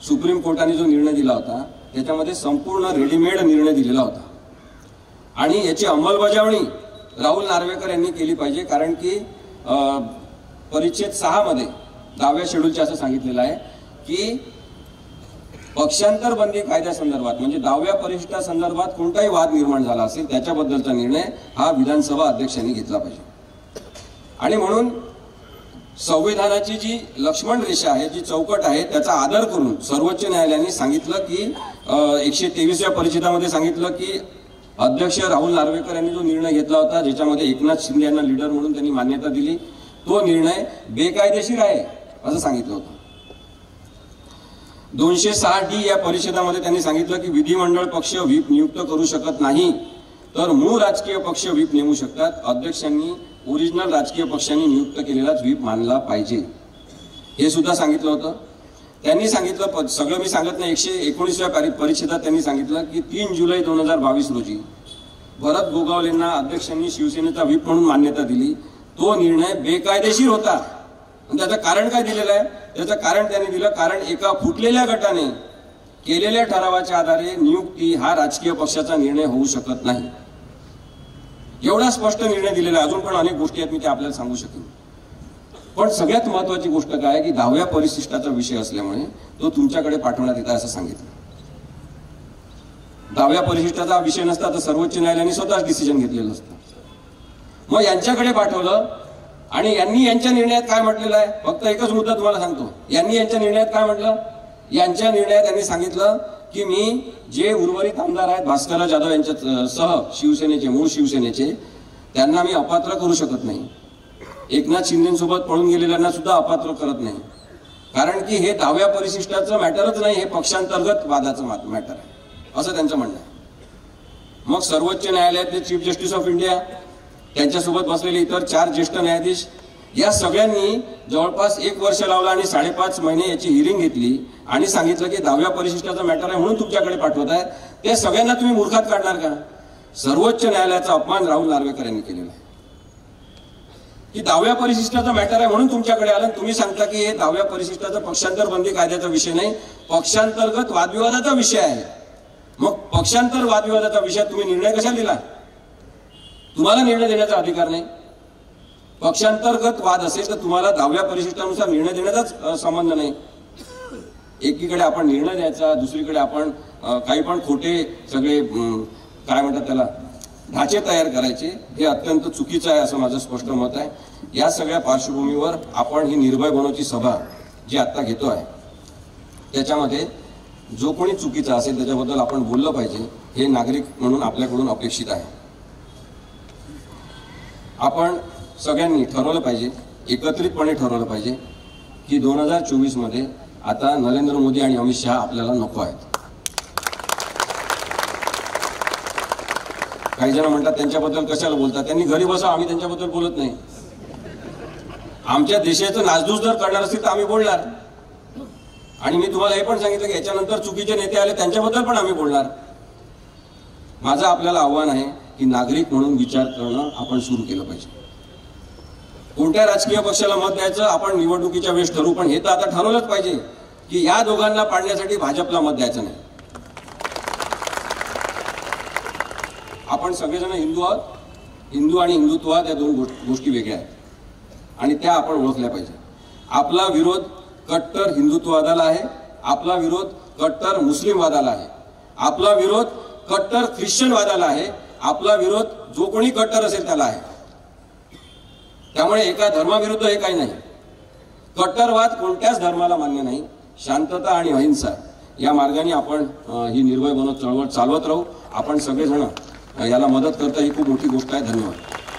सुप्रीम कोर्टाने जो निर्णय दिला होता त्याच्यामध्ये संपूर्ण रेडीमेड निर्णय दिलेला होता आणि याची अंमलबजावणी राहुल नार्वेकर यांनी केली पाहिजे. कारण की परिच्छेद 6 मध्ये 10व्या शेड्यूलचे असं सांगितलेलं आहे की पक्षांतर बंदी कायद्यासंदर्भात म्हणजे 10व्या परिशिष्टासंदर्भात कोणताही वाद निर्माण झाला असेल त्याच्याबद्दलचा निर्णय हा विधानसभा अध्यक्षांनी घेतला पाहिजे. आणि म्हणून संविधानाची जी लक्ष्मण रेषा आहे, जी चौकट आहे, त्याचा आदर करून सर्वोच्च न्यायालयाने सांगितलं की 123व्या परिच्छेदामध्ये सांगितलं की अध्यक्ष राहुल नार्वेकर यांनी जो निर्णय घेतला होता ज्याच्यामध्ये एकनाथ शिंदे यांना लीडर म्हणून त्यांनी मान्यता दिली तो निर्णय बेकायदेशीर आहे असं सांगितलं होतं. 206D या परिषदामध्ये त्यांनी सांगितलं की विधिमंडळ पक्ष व्हीप नियुक्त करू शकत नाही तर मूळ राजकीय पक्ष व्हीप नेमू शकतात. अध्यक्षांनी ओरिजिनल राजकीय पक्षांनी नियुक्त केलेलाच व्हीप मानला पाहिजे हे सुद्धा सांगितलं होतं. त्यांनी सांगितलं सगळं मी सांगत नाही. 119व्या परिच्छेदात त्यांनी सांगितलं की 3 जुलै 2022 रोजी भरत गोगावलेंना अध्यक्षांनी शिवसेनेचा व्हीप म्हणून मान्यता दिली. तो निर्णय बेकायदेशीर होता आणि त्याचं कारण काय दिलेलं आहे? त्याचं कारण त्यांनी दिलं कारण एका फुटलेल्या गटाने केलेल्या ठरावाच्या आधारे नियुक्ती हा राजकीय पक्षाचा निर्णय होऊ शकत नाही. एवढा स्पष्ट निर्णय दिलेला आहे. अजून पण अनेक गोष्टी आहेत मी ते आपल्याला सांगू शकेन. पण सगळ्यात महत्वाची गोष्ट काय की 10व्या परिशिष्टाचा विषय असल्यामुळे तो तुमच्याकडे पाठवण्यात येत असं सांगितलं. 10व्या परिशिष्टाचा विषय नसता तर सर्वोच्च न्यायालयाने स्वतःच डिसिजन घेतलेलं असतं. मग यांच्याकडे पाठवलं आणि यांनी यांच्या निर्णयात काय म्हटलेलं आहे? फक्त एकच मुद्दा तुम्हाला सांगतो. यांनी यांच्या निर्णयात काय म्हटलं? यांच्या निर्णयात त्यांनी सांगितलं की मी जे उर्वरित आमदार आहेत भास्करराव जाधव यांच्या सह शिवसेनेचे मूळ शिवसेनेचे त्यांना मी अपात्र करू शकत नाही. एकनाथ शिंदेसोबत पळून गेलेल्यांना सुद्धा अपात्र करत नाही. कारण की हे 10व्या परिशिष्टाचं मॅटरच नाही, हे पक्षांतर्गत वादाचं मॅटर आहे असं त्यांचं म्हणणं आहे. मग सर्वोच्च न्यायालयातले चीफ जस्टिस ऑफ इंडिया त्यांच्यासोबत बसलेले इतर 4 ज्येष्ठ न्यायाधीश या सगळ्यांनी जवळपास 1 वर्ष लावलं आणि 5.5 महिने याची हिअरिंग घेतली आणि सांगितलं की 10व्या परिशिष्टाचा मॅटर आहे म्हणून तुमच्याकडे पाठवत आहे. ते सगळ्यांना तुम्ही मूर्खात काढणार का? सर्वोच्च न्यायालयाचा अपमान राहुल नार्वेकर यांनी केलेला आहे की 10व्या परिशिष्टाचा मॅटर आहे म्हणून तुमच्याकडे आलं. तुम्ही सांगता की हे 10व्या परिशिष्टाचा पक्षांतर बंदी कायद्याचा विषय नाही, पक्षांतर्गत वादविवादाचा विषय आहे. मग पक्षांतर वादविवादाचा विषय तुम्ही निर्णय कशाला दिला? तुम्हाला निर्णय देण्याचा अधिकार नाही. पक्षांतर्गत वाद असेल तर तुम्हाला 10व्या परिशिष्टानुसार निर्णय देण्याचाच संबंध नाही. एकीकडे आपण निर्णय द्यायचा, दुसरीकडे आपण काही पण खोटे सगळे काय म्हणतात त्याला ढाचे तयार करायचे. हे अत्यंत चुकीचं आहे असं माझं स्पष्ट मत आहे. या सगळ्या पार्श्वभूमीवर आपण ही निर्भय बनवची सभा जी आता घेतो आहे त्याच्यामध्ये जो कोणी चुकीचा असेल त्याच्याबद्दल आपण बोललं पाहिजे हे नागरिक म्हणून आपल्याकडून अपेक्षित आहे. आपण सगळ्यांनी ठरवलं पाहिजे, एकत्रितपणे ठरवलं पाहिजे की 2024 मध्ये आता नरेंद्र मोदी आणि अमित शहा आपल्याला नको आहेत. काही जण म्हणतात त्यांच्याबद्दल कशाला बोलतात, त्यांनी घरी बसा, आम्ही त्यांच्याबद्दल बोलत नाही. आमच्या देशाचं नासधूस जर करणार असतील तर आम्ही बोलणार. आणि मी तुम्हाला हे पण सांगितलं की याच्यानंतर चुकीचे नेते आले त्यांच्याबद्दल पण आम्ही बोलणार. माझं आपल्याला आव्हान आहे की नागरिक म्हणून विचार करणं आपण सुरू केलं पाहिजे. कोणत्या राजकीय पक्षाला मत द्यायचं आपण निवडणुकीच्या वेळेस ठरवू, पण हे तर आता ठरवलंच पाहिजे की या दोघांना पाडण्यासाठी भाजपला मत द्यायचं नाही. आपण सगळेजण हिंदू आहोत. हिंदू आणि हिंदुत्ववाद या दोन गोष्टी वेगळ्या आहेत आणि त्या आपण ओळखल्या पाहिजे. आपला विरोध कट्टर हिंदुत्ववादाला आहे, आपला विरोध कट्टर मुस्लिमवादाला आहे, आपला विरोध कट्टर ख्रिश्चनवादाला आहे, आपला विरोध जो कोणी कट्टर असेल त्याला आहे. त्यामुळे एका धर्माविरुद्ध हे काही नाही. कट्टरवाद कोणत्याच धर्माला मान्य नाही. शांतता आणि अहिंसा या मार्गाने आपण ही निर्भय बनत चळवळ चालवत राहू. आपण सगळेजण याला मदत करता ही खूप मोठी गोष्ट आहे. धन्यवाद.